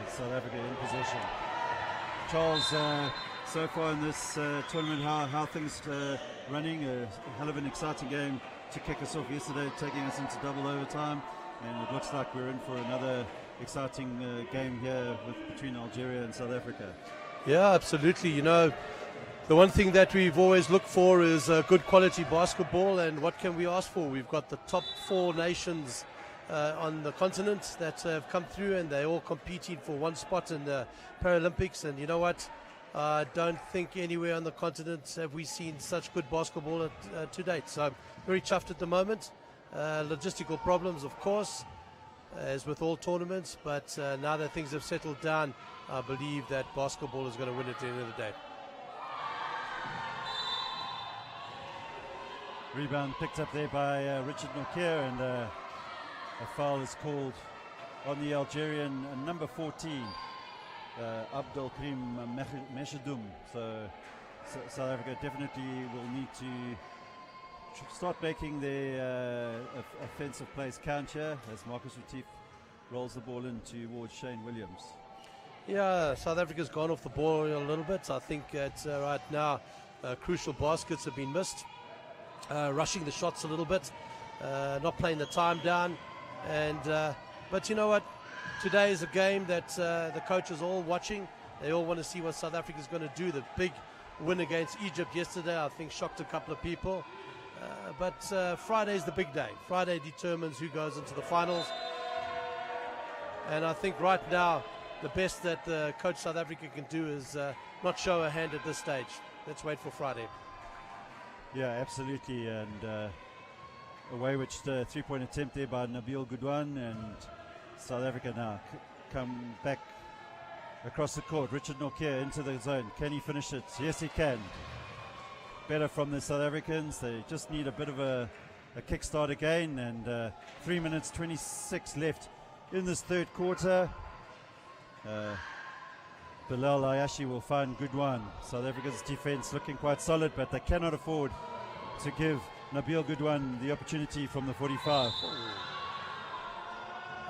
[SPEAKER 2] South Africa in possession. Charles, so far in this tournament, how things running? A hell of an exciting game to kick us off yesterday, taking us into double overtime, and it looks like we're in for another exciting game here between Algeria and South Africa.
[SPEAKER 3] Yeah, absolutely. You know, the one thing that we've always looked for is good quality basketball, and what can we ask for? We've got the top 4 nations on the continent that have come through, and they're all competing for one spot in the Paralympics. And you know what? I don't think anywhere on the continent have we seen such good basketball to date. So I'm very chuffed at the moment. Logistical problems, of course, as with all tournaments, but now that things have settled down, I believe that basketball is going to win at the end of the day.
[SPEAKER 2] Rebound picked up there by Richard Nokia, and a foul is called on the Algerian number 14, Abdul Karim Meshadoum. So South Africa definitely will need to start making their offensive plays count here as Marcus Retief rolls the ball in towards Shane Williams.
[SPEAKER 3] Yeah, South Africa's gone off the ball a little bit. I think that right now crucial baskets have been missed. Rushing the shots a little bit, not playing the time down, and but you know what? Today is a game that the coaches are all watching. They all want to see what South Africa is going to do. The big win against Egypt yesterday, I think, shocked a couple of people. But Friday is the big day. Friday determines who goes into the finals. And I think right now, the best that Coach South Africa can do is not show a hand at this stage. Let's wait for Friday.
[SPEAKER 2] Yeah, absolutely. And a way-witched three-point attempt there by Nabil Goudouin, and South Africa now come back across the court. Richard Nokia into the zone. Can he finish it? Yes, he can. Better from the South Africans. They just need a bit of a kickstart again, and 3 minutes 26 left in this third quarter. Bilal Ayashi will find Goudouin. South Africa's defense looking quite solid, but they cannot afford to give Nabil Goudouin the opportunity from the 45.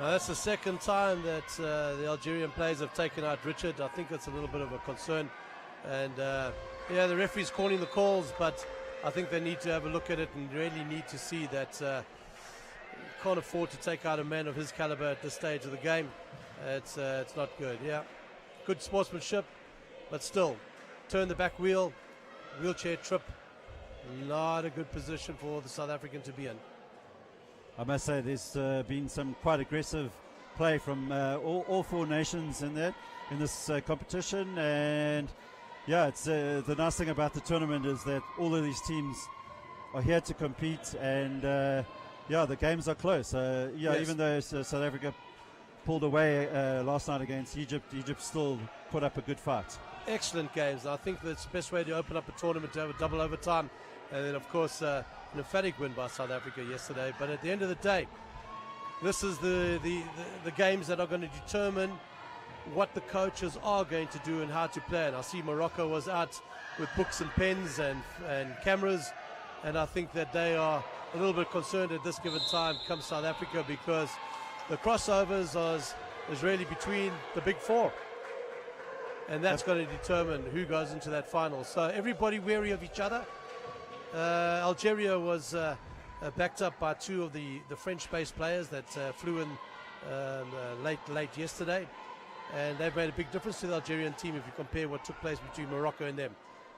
[SPEAKER 3] That's the second time that the Algerian players have taken out Richard. I think that's a little bit of a concern. And yeah, the referee's calling the calls, but I think they need to have a look at it and really need to see that you can't afford to take out a man of his caliber at this stage of the game. It's not good. Yeah, good sportsmanship, but still, turn the back wheel, wheelchair trip. Not a good position for the South African to be in.
[SPEAKER 2] I must say there's been some quite aggressive play from all 4 nations in this competition, and yeah, it's the nice thing about the tournament is that all of these teams are here to compete, and yeah, the games are close. Yeah, yes. Even though South Africa pulled away last night against Egypt still put up a good fight.
[SPEAKER 3] Excellent games. I think that's the best way to open up a tournament, to have a double overtime, and then of course an emphatic win by South Africa yesterday. But at the end of the day, this is the games that are going to determine what the coaches are going to do and how to play. And I see Morocco was out with books and pens and cameras, and I think that they are a little bit concerned at this given time comes South Africa, because the crossovers is really between the big 4. And that's going to determine who goes into that final. So everybody wary of each other. Algeria was backed up by 2 of the French-based players that flew in late yesterday. And they've made a big difference to the Algerian team if you compare what took place between Morocco and them.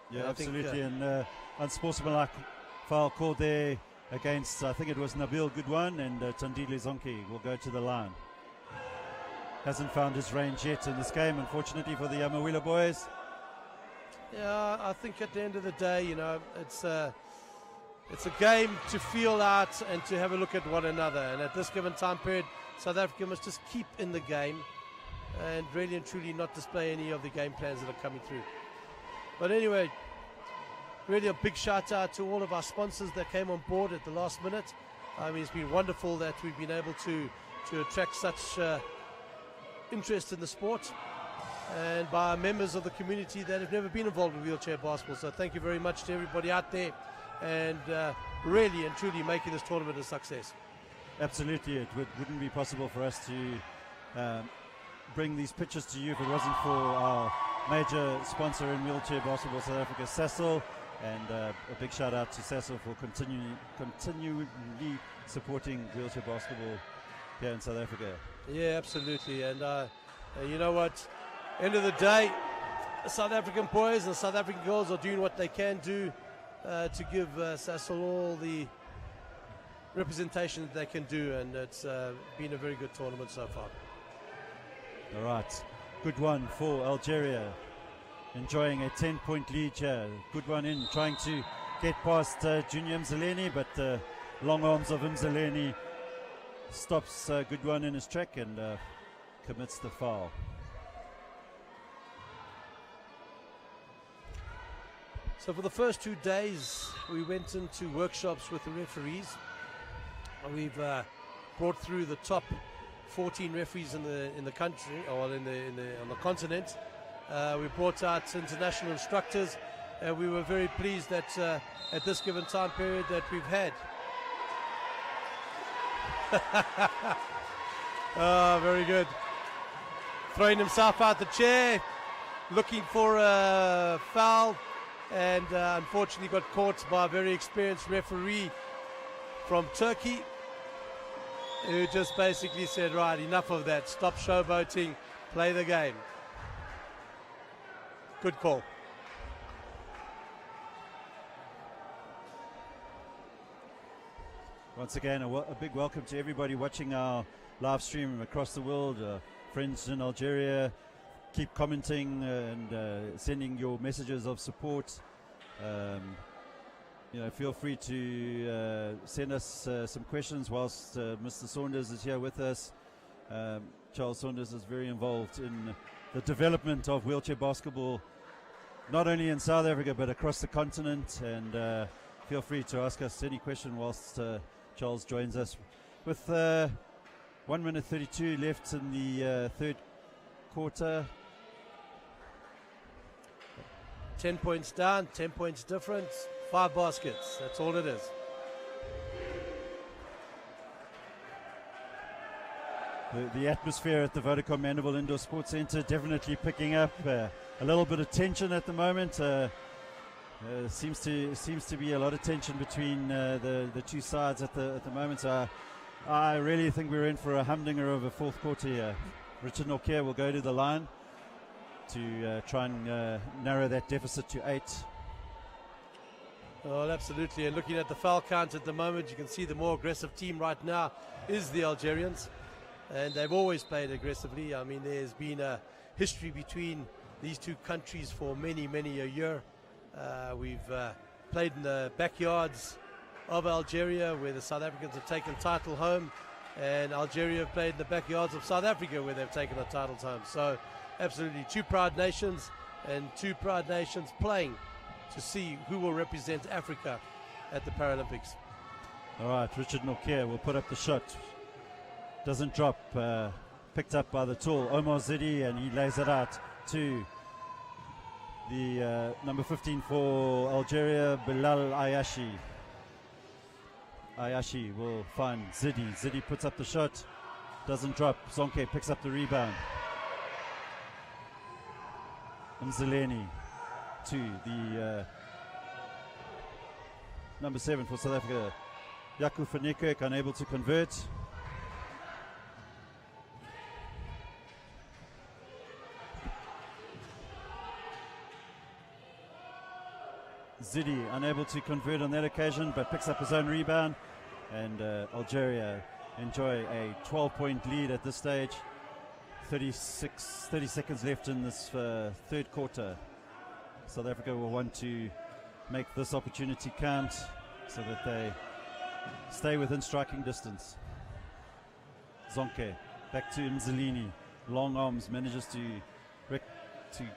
[SPEAKER 2] Yeah, absolutely. And unsportsmanlike foul called there against, I think it was Nabil Goodwan, and Tandile Zonke will go to the line. Hasn't found his range yet in this game, unfortunately, for the Yamawila boys.
[SPEAKER 3] Yeah, I think at the end of the day, you know, it's a game to feel out and to have a look at one another. And at this given time period, South Africa must just keep in the game and really and truly not display any of the game plans that are coming through. But anyway, really a big shout out to all of our sponsors that came on board at the last minute. I mean, it's been wonderful that we've been able to attract such interest in the sport, and by members of the community that have never been involved in wheelchair basketball. So thank you very much to everybody out there, and really and truly making this tournament a success.
[SPEAKER 2] Absolutely, it wouldn't be possible for us to bring these pictures to you if it wasn't for our major sponsor in wheelchair basketball, South Africa, Sasol, and a big shout out to Sasol for continually supporting wheelchair basketball here in South Africa.
[SPEAKER 3] Yeah, absolutely. And you know what? End of the day, the South African boys and South African girls are doing what they can do to give Sasol all the representation that they can do, and it's been a very good tournament so far.
[SPEAKER 2] All right, good one for Algeria, enjoying a 10-point lead here. Good one in, trying to get past Junior Mzaleni, but long arms of Mzaleni stops good one in his track and commits the foul.
[SPEAKER 3] So for the first 2 days, we went into workshops with the referees. We've brought through the top 14 referees in the country, or on the continent. We brought out international instructors, and we were very pleased that at this given time period that we've had. Oh, very good. Throwing himself out the chair, looking for a foul, and unfortunately got caught by a very experienced referee from Turkey, who just basically said, right, enough of that, stop showboating, play the game. Good call.
[SPEAKER 2] Once again, a big welcome to everybody watching our live stream across the world. Friends in Algeria, keep commenting and sending your messages of support. You know, feel free to send us some questions whilst Mr. Saunders is here with us. Charles Saunders is very involved in the development of wheelchair basketball, not only in South Africa but across the continent. And feel free to ask us any question whilst Charles joins us. With 1 minute 32 left in the third quarter.
[SPEAKER 3] 10 points down, 10 points difference, 5 baskets. That's all it is.
[SPEAKER 2] The atmosphere at the Vodacom Mandeville Indoor Sports Centre definitely picking up. A little bit of tension at the moment. Seems to be a lot of tension between the two sides at the moment. So I really think we're in for a humdinger of a fourth quarter here. Richard Norquer will go to the line to try and narrow that deficit to 8.
[SPEAKER 3] Well, absolutely. And looking at the foul count at the moment, you can see the more aggressive team right now is the Algerians. And they've always played aggressively. I mean, there's been a history between these two countries for many, many a year. We've played in the backyards of Algeria, where the South Africans have taken title home, and Algeria have played in the backyards of South Africa, where they've taken the titles home. So absolutely two proud nations, and two proud nations playing to see who will represent Africa at the Paralympics.
[SPEAKER 2] All right, Richard Norquer will put up the shot. Doesn't drop. Picked up by the tall Omar Zidi, and he lays it out to the number 15 for Algeria, Bilal Ayashi. Ayashi will find Zidi. Zidi puts up the shot. Doesn't drop. Zonke picks up the rebound. Mzaleni to the number 7 for South Africa, Jakub van Niekerk, unable to convert. Zidi unable to convert on that occasion, but picks up his own rebound, and Algeria enjoy a 12-point lead at this stage. 30 seconds left in this third quarter. South Africa will want to make this opportunity count so that they stay within striking distance. Zonke back to Mzilini. Long arms, manages to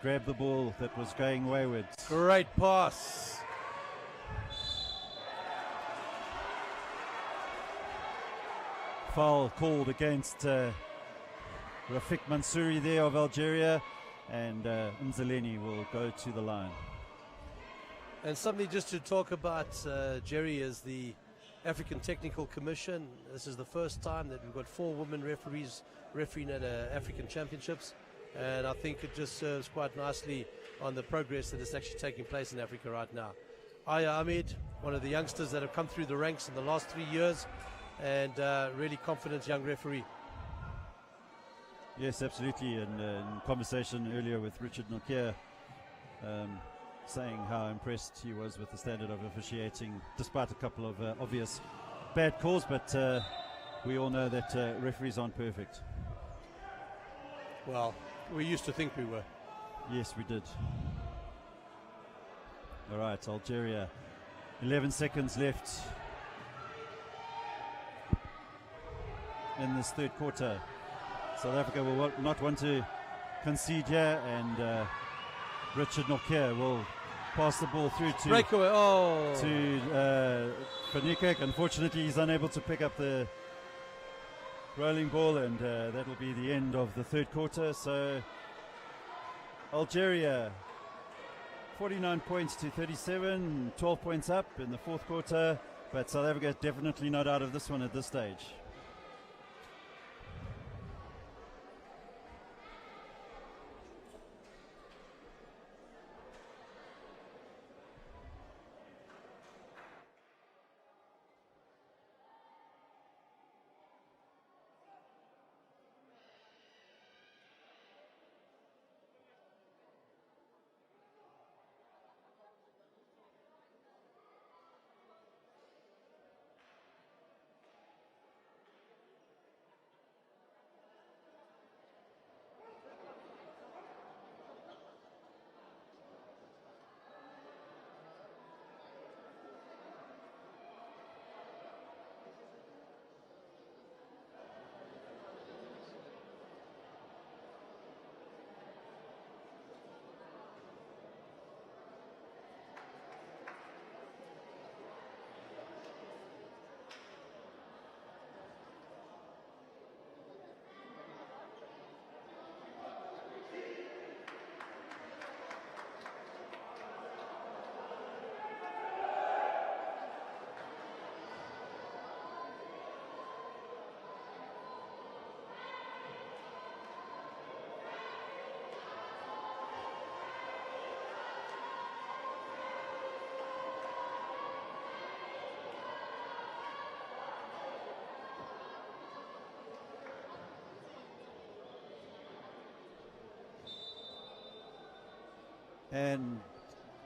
[SPEAKER 2] grab the ball that was going wayward.
[SPEAKER 3] Great pass.
[SPEAKER 2] Foul called against Rafik Mansouri there of Algeria, and Mzilini will go to the line.
[SPEAKER 3] And something just to talk about, Jerry, is the African Technical Commission. This is the first time that we've got 4 women referees refereeing at African Championships, and I think it just serves quite nicely on the progress that is actually taking place in Africa right now. Aya Ahmed, one of the youngsters that have come through the ranks in the last 3 years, and really confident young referee.
[SPEAKER 2] Yes, absolutely. And in conversation earlier with Richard Nokia, saying how impressed he was with the standard of officiating, despite a couple of obvious bad calls, but we all know that referees aren't perfect.
[SPEAKER 3] Well, we used to think we were.
[SPEAKER 2] Yes, we did. All right, Algeria, 11 seconds left in this third quarter. South Africa will not want to concede here, and Richard Nokia will pass the ball through to
[SPEAKER 3] breakaway.
[SPEAKER 2] To Van. Unfortunately, he's unable to pick up the rolling ball, and that will be the end of the third quarter. So Algeria 49 points to 37, 12 points up in the fourth quarter, but South Africa definitely not out of this one at this stage.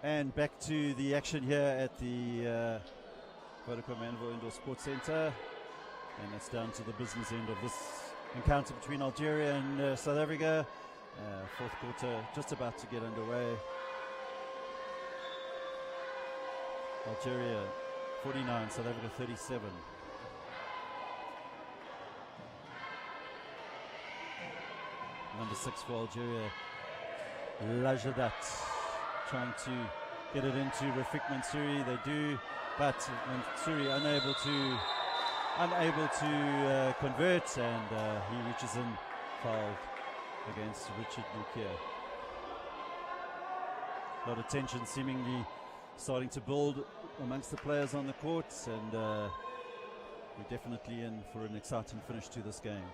[SPEAKER 2] And back to the action here at the Vodacom Mandeville Indoor Sports Centre, and that's down to the business end of this encounter between Algeria and South Africa. Fourth quarter just about to get underway. Algeria 49, South Africa 37. Number 6 for Algeria, Lajadat, trying to get it into Rafik Mansouri. They do, but Mansouri unable to convert, and he reaches in, fouled against Richard Nokia. A lot of tension seemingly starting to build amongst the players on the court, and we're definitely in for an exciting finish to this game.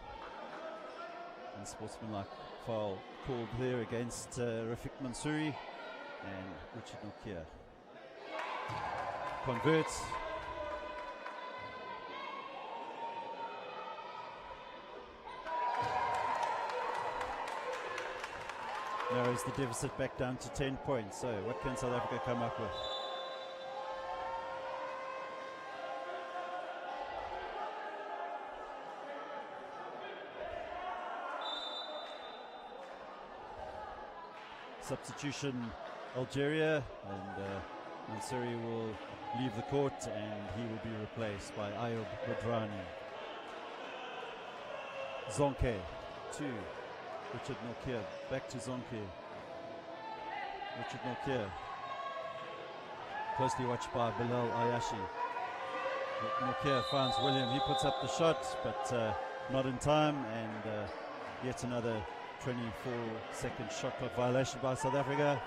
[SPEAKER 2] And sportsmanlike foul called there against Rafik Mansouri, and Richard Nokia converts. Narrows the deficit back down to 10 points. So what can South Africa come up with? substitution Algeria, and Mansouri will leave the court and he will be replaced by Ayub Badrani. Zonke to Richard Nokia, back to Zonke. Richard Nokia, closely watched by Bilal Ayashi. Nokia finds William, he puts up the shot, but not in time, and yet another 24-second shot clock violation by South Africa.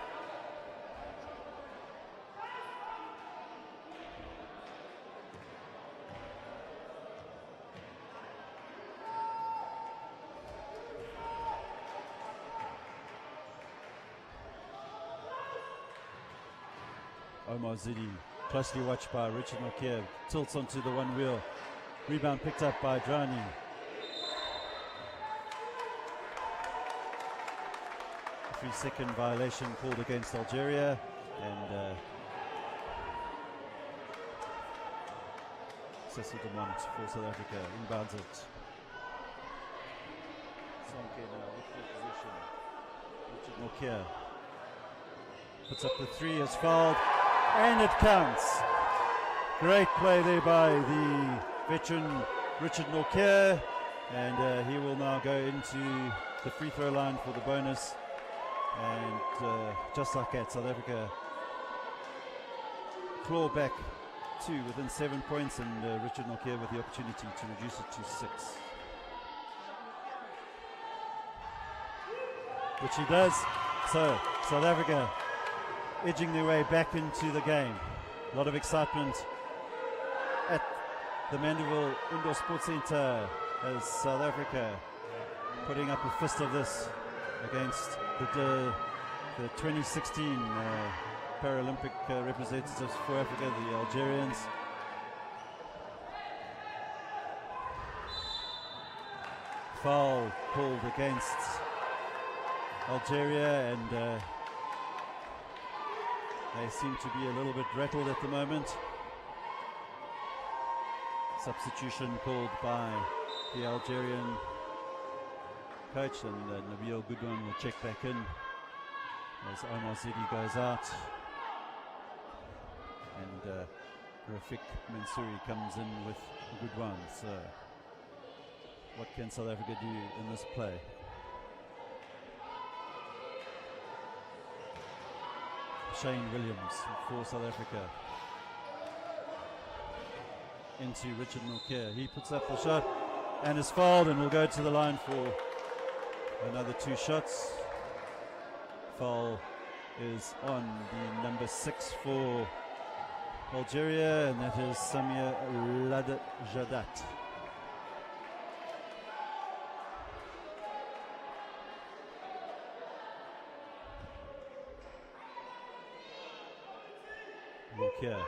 [SPEAKER 2] Omar Zidi, closely watched by Richard Nokia, tilts onto the one wheel. Rebound picked up by Drani. A 3-second violation called against Algeria, and Cecil Dumont for South Africa inbounds it. Sonke now with the position. Richard Nokia puts up the three, is fouled, and it counts. Great play there by the veteran Richard Nokia, and he will now go into the free throw line for the bonus. And just like that, South Africa claw back to within 7 points, and Richard Nokia with the opportunity to reduce it to 6. Which he does. So South Africa edging their way back into the game. A lot of excitement at the Mandeville Indoor Sports Centre as South Africa putting up a fist of this against the 2016 Paralympic representatives for Africa, the Algerians. Foul called against Algeria, and they seem to be a little bit rattled at the moment. Substitution called by the Algerian coach, and Nabil Goodwin will check back in as Omar Zidi goes out, and Rafiq Mansouri comes in with Goodwin. So what can South Africa do in this play? Shane Williams for South Africa into Richard Nokia. He puts up the shot and is fouled, and will go to the line for another 2 shots. Foul is on the number 6 for Algeria, and that is Samia Jadat. Nokia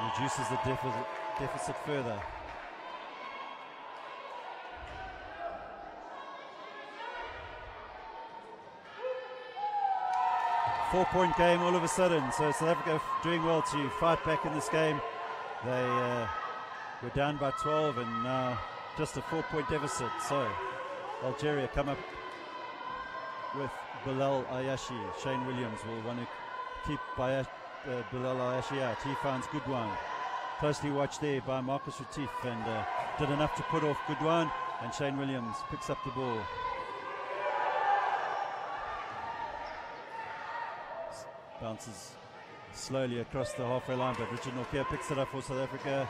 [SPEAKER 2] reduces the deficit further. Four-point game all of a sudden, so South Africa doing well to fight back in this game. They were down by 12 and now just a 4-point deficit. So Algeria come up with Bilal Ayashi. Shane Williams will want to keep Bilal Ayashi out. He finds Goodwin. Closely watched there by Marcus Retief, and did enough to put off Goodwin, and Shane Williams picks up the ball. Bounces slowly across the halfway line, but Richard Nokia picks it up for South Africa,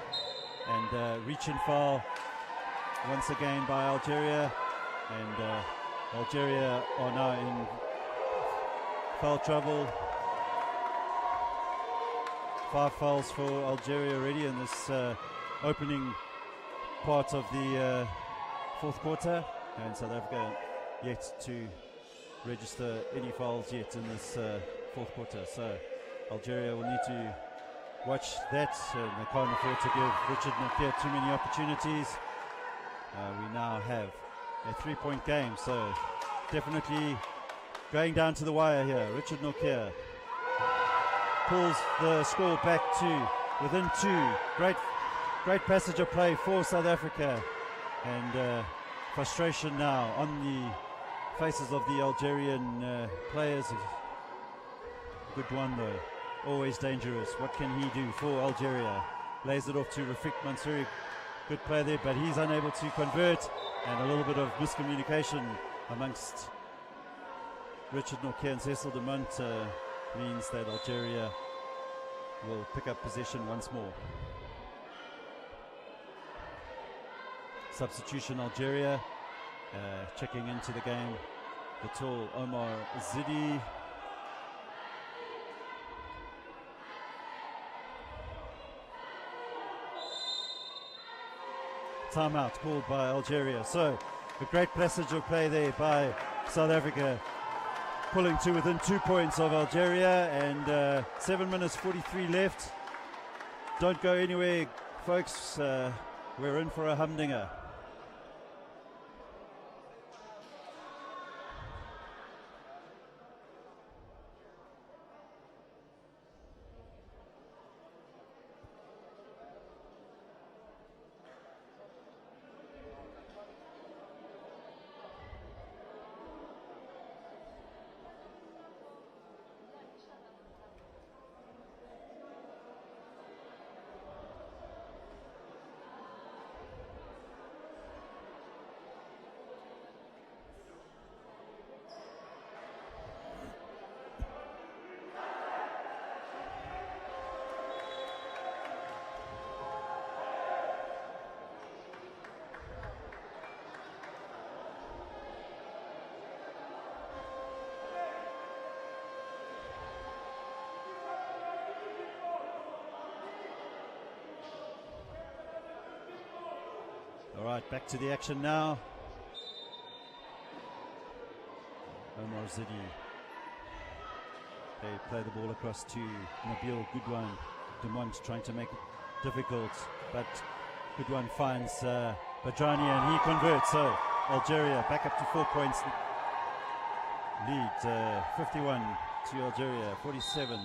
[SPEAKER 2] and reach-in foul once again by Algeria, and Algeria are now in foul trouble. 5 fouls for Algeria already in this opening part of the fourth quarter, and South Africa yet to register any fouls yet in this fourth quarter. So Algeria will need to watch that, and they can't afford to give Richard Nokia too many opportunities. We now have a 3-point game, so definitely going down to the wire here. Richard Nokia pulls the score back to within 2. Great passage of play for South Africa, and frustration now on the faces of the Algerian players. Good one though, always dangerous. What can he do for Algeria? Lays it off to Rafik Mansouri. Good play there, but he's unable to convert, and a little bit of miscommunication amongst Richard Norquet and Cecil de Mont means that Algeria will pick up possession once more. Substitution Algeria, checking into the game, the tall Omar Zidi. Timeout called by Algeria. So a great passage of play there by South Africa, pulling to within 2 points of Algeria, and 7 minutes 43 left. Don't go anywhere, folks. We're in for a humdinger. All right, back to the action now. Omar Zidi. They play the ball across to Nabil Goodwan. Dumont trying to make it difficult, but Goodwan finds Badrani and he converts. So Algeria back up to 4 points. Lead 51 to Algeria, 47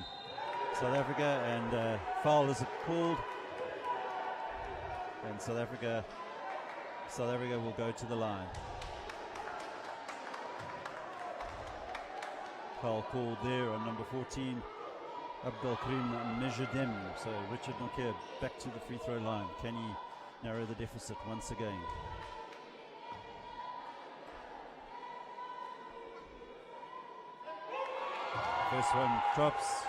[SPEAKER 2] South Africa, and foul is called. And South Africa will go to the line. Foul called there on number 14, Abdelkrim Mejedem. So Richard Norquet back to the free throw line. Can he narrow the deficit once again? First one drops.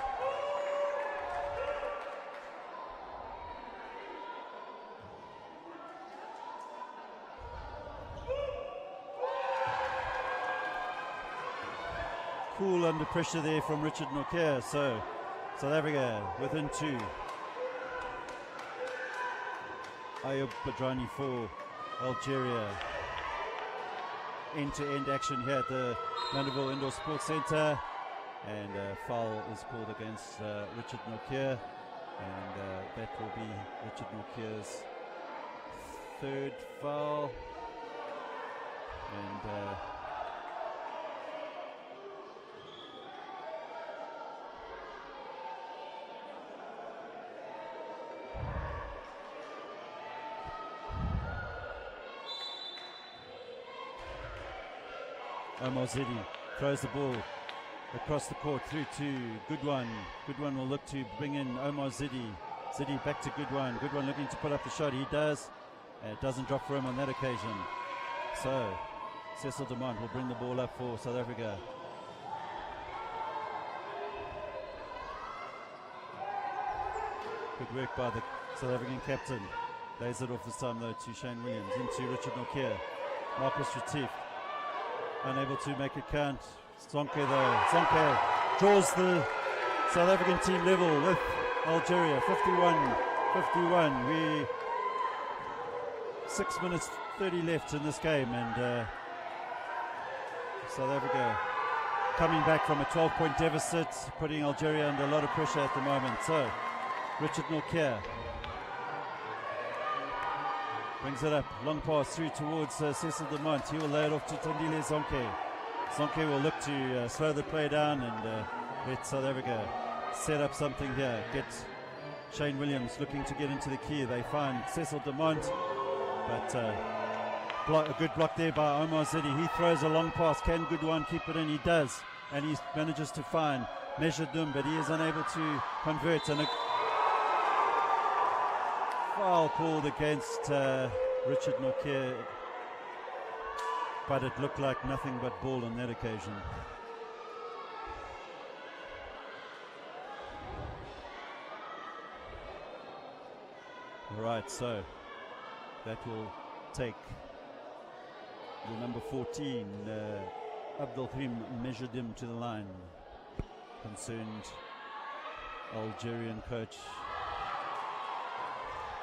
[SPEAKER 2] Cool under pressure there from Richard Norquet. So South Africa within 2. Ayub Badrani for Algeria. End-to-end action here at the Mandeville Indoor Sports Centre, and a foul is called against Richard Norquet, and that will be Richard Norquet's 3rd foul. And Omar Zidi throws the ball across the court through to Goodwan. Goodwan will look to bring in Omar Zidi. Zidi back to Goodwan. Goodwan looking to put up the shot. He does. It doesn't drop for him on that occasion. So Cecil de Mont will bring the ball up for South Africa. Good work by the South African captain. Lays it off this time though to Shane Williams. Into Richard Norquet. Marcus Retief unable to make it count. Zonke though. Zonke draws the South African team level with Algeria. 51-51. We 6 minutes 30 left in this game, and South Africa coming back from a 12-point deficit, putting Algeria under a lot of pressure at the moment. So Richard Norquet brings it up, long pass through towards Cecil de Mont. He will lay it off to Tandile Zonke. Zonke will look to slow the play down and let South Africa set up something here. Get Shane Williams looking to get into the key. They find Cecil de Mont, but A good block there by Omar Zidi. He throws a long pass. Can Goodwan keep it in? He does. And he manages to find Meshadum, but he is unable to convert. And a foul called against Richard Nokia, but it looked like nothing but ball on that occasion. All right, so that will take the number 14, Abdelkrim Mejoudim, to the line. Concerned Algerian coach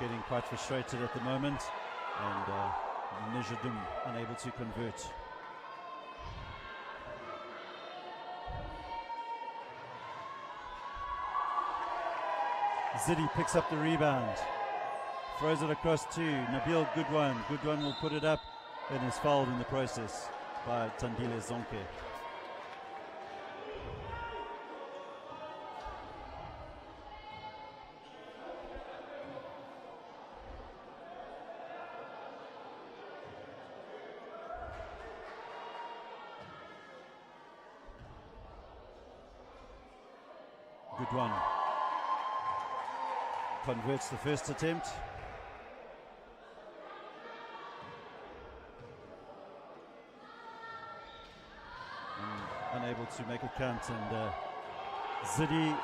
[SPEAKER 2] getting quite frustrated at the moment, and Mejoudim unable to convert. Zidi picks up the rebound, throws it across to Nabil Goodwan. Goodwan will put it up and is fouled in the process by Tandile Zonke. Goodwan converts the first attempt. Unable to make it count, and Zidi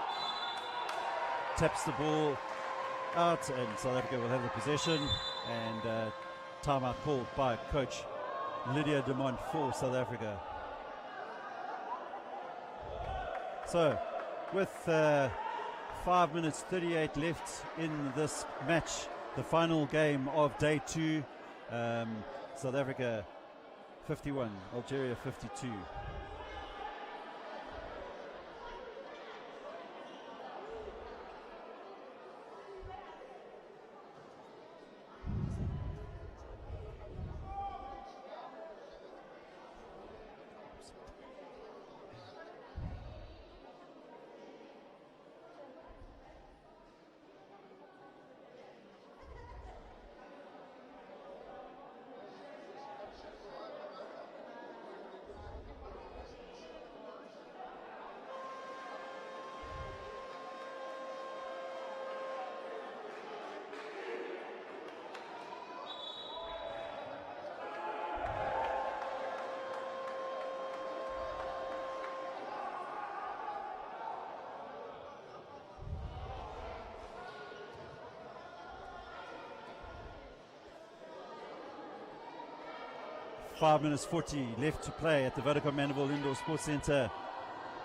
[SPEAKER 2] taps the ball out, and South Africa will have the possession, and timeout called by coach Lydia Dumont for South Africa. So with 5 minutes 38 left in this match, the final game of day 2, South Africa 51, Algeria 52. Five minutes 40 left to play at the Vodacom Mandeville Indoor Sports Centre.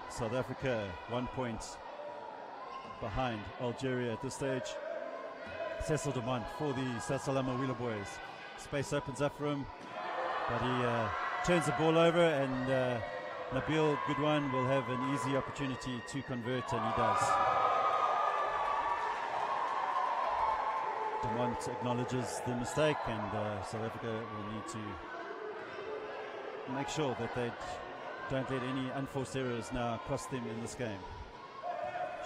[SPEAKER 2] South Africa 1 point behind Algeria at this stage. Cecil Dumont for the Sasalama Wheeler boys. Space opens up for him, but he turns the ball over, and Nabil Goodwan will have an easy opportunity to convert, and he does. Dumont acknowledges the mistake, and South Africa will need to make sure that they don't let any unforced errors now cost them in this game.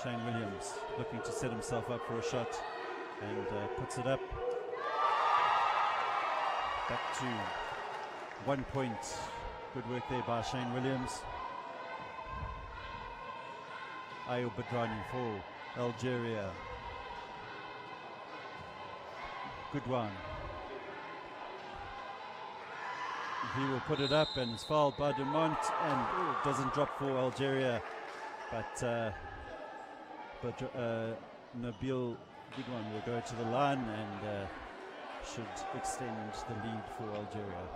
[SPEAKER 2] Shane Williams looking to set himself up for a shot, and puts it up. Back to 1 point. Good work there by Shane Williams. Ayub Badrani for Algeria. Good one. He will put it up, and is fouled by Dumont, and doesn't drop for Algeria, but Nabil Goodwan will go to the line and should extend the lead for Algeria.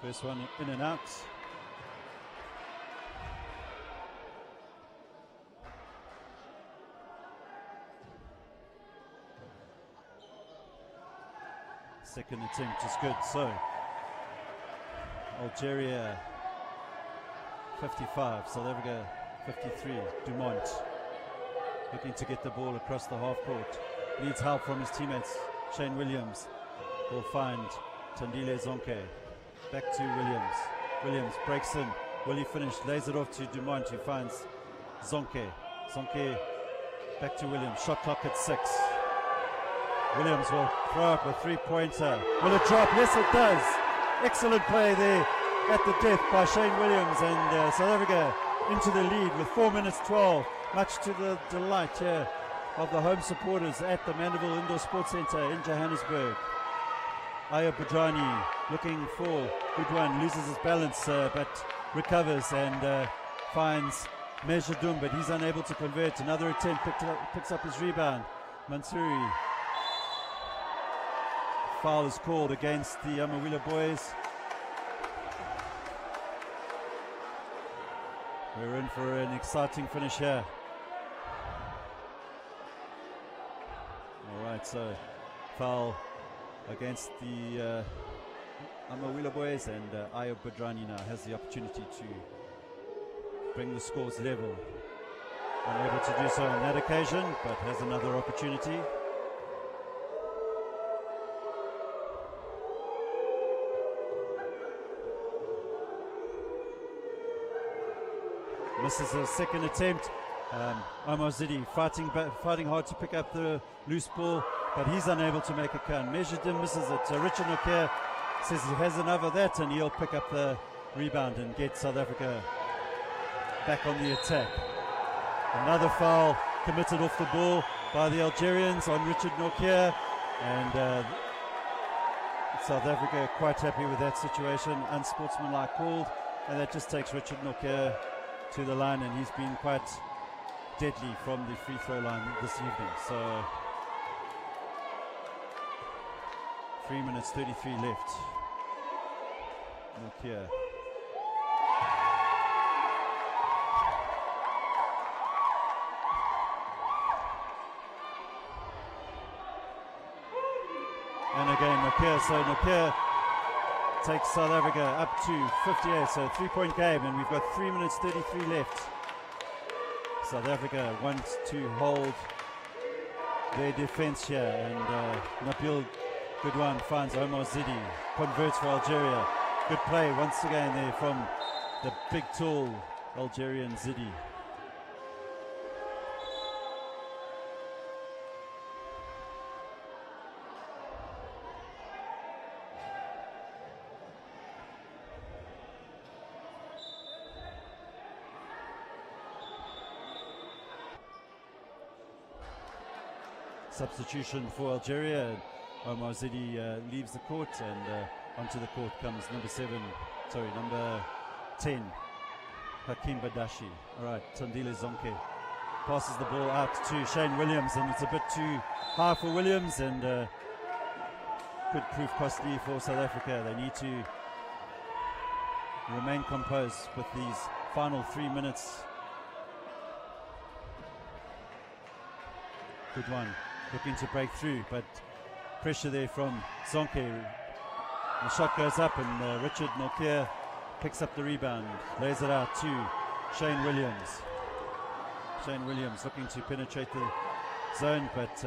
[SPEAKER 2] First one in and out. Second attempt is good. So Algeria 55, South Africa 53. Dumont looking to get the ball across the half court. needs help from his teammates. Shane Williams will find Tandile Zonke. Back to Williams. Williams breaks in. Will he finish? Lays it off to Dumont, who finds Zonke. Zonke back to Williams. Shot clock at 6. Williams will throw up a 3-pointer. Will it drop? Yes, it does. Excellent play there at the death by Shane Williams, and South Africa into the lead with 4 minutes 12, much to the delight here of the home supporters at the Mandeville Indoor Sports Centre in Johannesburg. Ayub Badrani looking for good one, loses his balance but recovers and finds Mejadum, but he's unable to convert. Another attempt, picks up his rebound. Mansuri. Foul is called against the Amawila boys. We're in for an exciting finish here. All right, so foul against the Amawila boys, and Ayub Badrani now has the opportunity to bring the scores level. Unable to do so on that occasion, but has another opportunity. Misses a second attempt. Omar Zidi fighting hard to pick up the loose ball, but he's unable to make a count. Mejadin misses it. Richard Nokia says he has enough of that, and he'll pick up the rebound and get South Africa back on the attack. Another foul committed off the ball by the Algerians on Richard Nokia, and South Africa quite happy with that situation. Unsportsmanlike called, and that just takes Richard Nokia to the line, and he's been quite deadly from the free throw line this evening. So 3 minutes 33 left. Nokia. And again Nokia, so Nokia takes South Africa up to 58, so a 3-point game, and we've got 3 minutes 33 left. South Africa wants to hold their defense here, and Nabil Goodwan finds Omar Zidi, converts for Algeria. Good play once again there from the big tall Algerian Zidi. Substitution for Algeria. Omar Zidi leaves the court, and onto the court comes number 10, Hakim Badashi. All right, Tandile Zonke passes the ball out to Shane Williams, and it's a bit too high for Williams, and could prove costly for South Africa. They need to remain composed with these final 3 minutes. Good one. Looking to break through, but pressure there from Zonke. The shot goes up, and Richard Nokia picks up the rebound, lays it out to Shane Williams. Shane Williams looking to penetrate the zone, but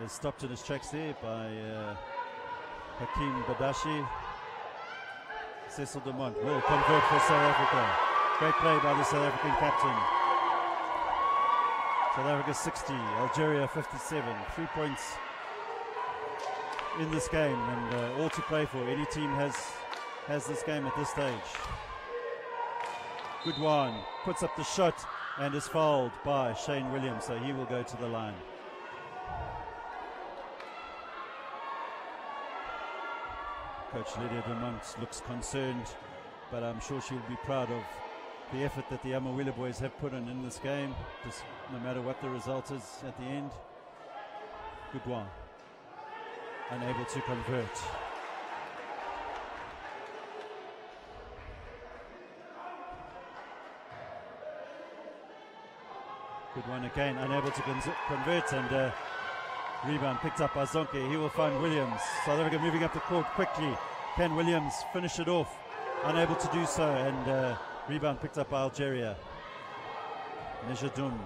[SPEAKER 2] is stopped in his tracks there by Hakim Badashi. Cecil Dumont will convert for South Africa. Great play by the South African captain. South Africa 60, Algeria 57. 3 points in this game, and all to play for. Any team has this game at this stage. Goodwan puts up the shot and is fouled by Shane Williams, so he will go to the line. Coach Lydia Dumont looks concerned, but I'm sure she'll be proud of the effort that the Amawila boys have put in this game, just no matter what the result is at the end. Goodwan unable to convert. Goodwan again unable to convert, and rebound picked up by Zonke. He will find Williams. South Africa moving up the court quickly. Can Williams finish it off? Unable to do so, and rebound picked up by Algeria. Nejadun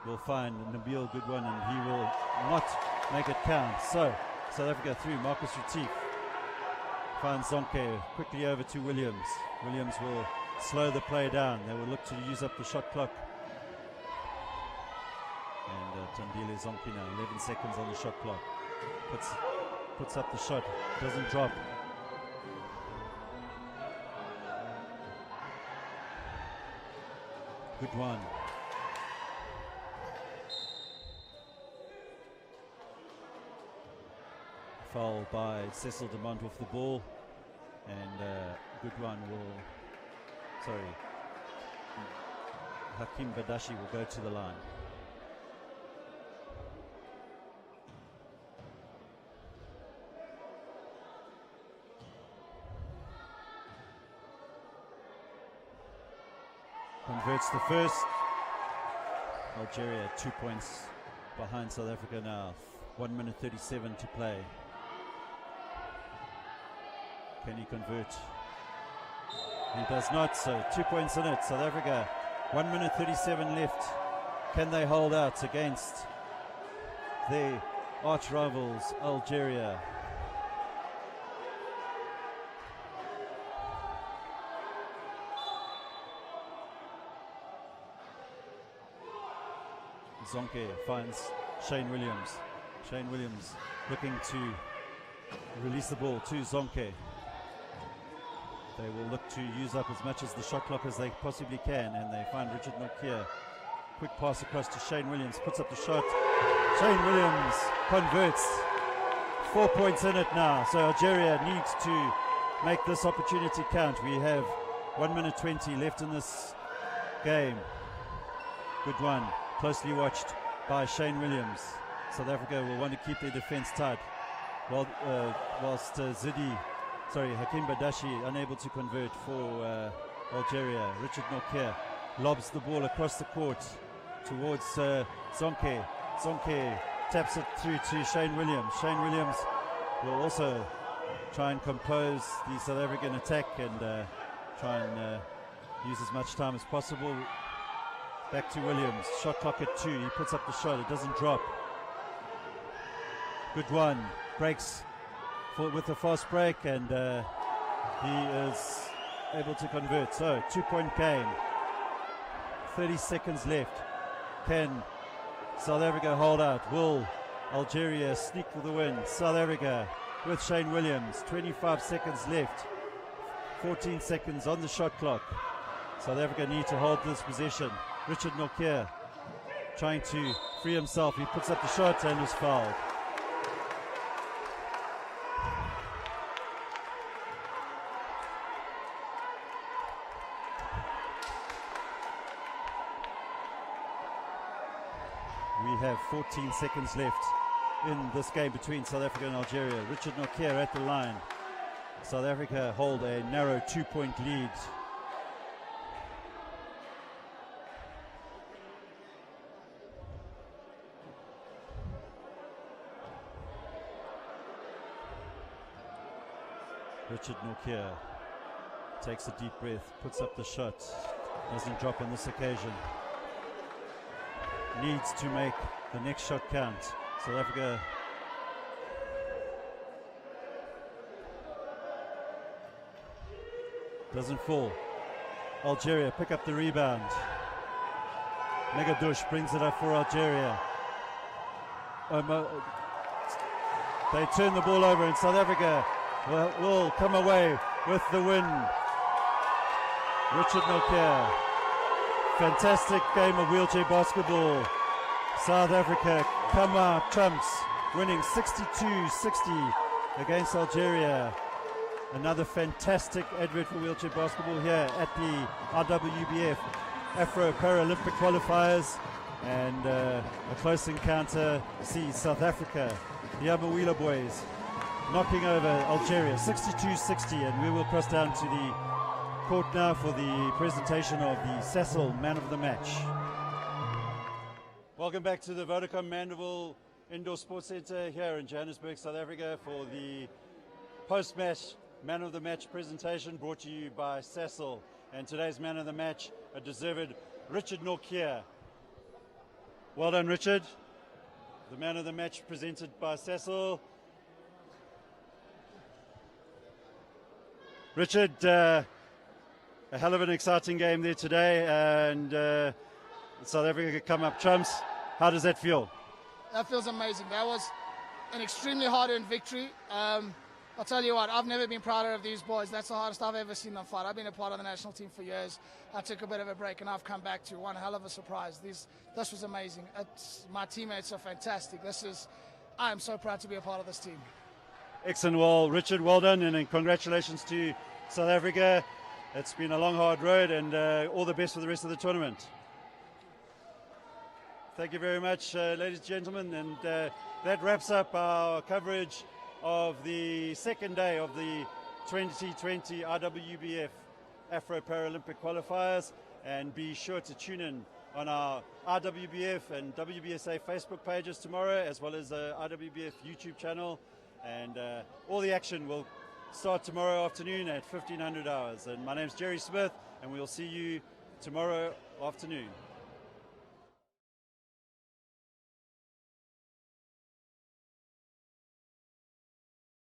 [SPEAKER 2] will find Nabil Goodwan, and he will not make it count. So South Africa through. Marcus Retief finds Zonke quickly over to Williams. Williams will slow the play down. They will look to use up the shot clock. And Tandile Zonke now, 11 seconds on the shot clock. Puts up the shot, doesn't drop. Good one. Foul by Cecil Demont off the ball, and good one Hakim Badashi will go to the line. Converts the first. Algeria 2 points behind South Africa now. 1 minute 37 to play. Can he convert? He does not, so 2 points in it. South Africa, 1 minute 37 left. Can they hold out against their arch rivals, Algeria? Zonke finds Shane Williams. Shane Williams looking to release the ball to Zonke. They will look to use up as much as the shot clock as they possibly can, and they find Richard Nokia. Quick pass across to Shane Williams, puts up the shot. Shane Williams converts. 4 points in it now, so Algeria needs to make this opportunity count. We have 1 minute 20 left in this game. Good one, closely watched by Shane Williams. South Africa will want to keep their defense tight, whilst Hakim Badashi unable to convert for Algeria. Richard Nokia lobs the ball across the court towards Zonke. Zonke taps it through to Shane Williams. Shane Williams will also try and compose the South African attack and try and use as much time as possible. Back to Williams. Shot clock at 2. He puts up the shot. It doesn't drop. Good one. Breaks with a fast break, and he is able to convert. So 2 point game. 30 seconds left. Can South Africa hold out? Will Algeria sneak for the win? South Africa with Shane Williams. 25 seconds left. 14 seconds on the shot clock. South Africa need to hold this possession. Richard Nokia trying to free himself. He puts up the shot and is fouled. We have 14 seconds left in this game between South Africa and Algeria. Richard Nokia at the line. South Africa hold a narrow 2 point lead. Richard Nokia takes a deep breath, puts up the shot, doesn't drop on this occasion. Needs to make the next shot count. South Africa doesn't fall. Algeria pick up the rebound. Megadush brings it up for Algeria. They turn the ball over and South Africa will come away with the win. Richard Nokia. Fantastic game of wheelchair basketball. South Africa come out trumps, winning 62-60 against Algeria. Another fantastic advert for wheelchair basketball here at the IWBF Afro Paralympic Qualifiers. And a close encounter sees South Africa, the Amawila boys, knocking over Algeria 62-60, and we will cross down to the court now for the presentation of the Cecil Man of the Match. Welcome back to the Vodacom Mandeville Indoor Sports Centre here in Johannesburg, South Africa, for the post-match Man of the Match presentation brought to you by Cecil. And today's Man of the Match, a deserved Richard Nokia. Well done, Richard. The man of the match presented by Cecil. Richard, a hell of an exciting game there today, and South Africa could come up trumps. How does that feel?
[SPEAKER 4] That feels amazing. That was an extremely hard-earned victory. I'll tell you what, I've never been prouder of these boys. That's the hardest I've ever seen them fight. I've been a part of the national team for years. I took a bit of a break and I've come back to one hell of a surprise. This was amazing. My teammates are fantastic. I am so proud to be a part of this team.
[SPEAKER 2] Excellent. Well, Richard, well done, and congratulations to South Africa. It's been a long, hard road, and all the best for the rest of the tournament. Thank you very much, ladies and gentlemen, and that wraps up our coverage of the second day of the 2020 IWBF Afro Paralympic Qualifiers, and be sure to tune in on our IWBF and WBSA Facebook pages tomorrow, as well as the IWBF YouTube channel, and all the action will start tomorrow afternoon at 1500 hours. And my name's Jerry Smith, and we'll see you tomorrow afternoon.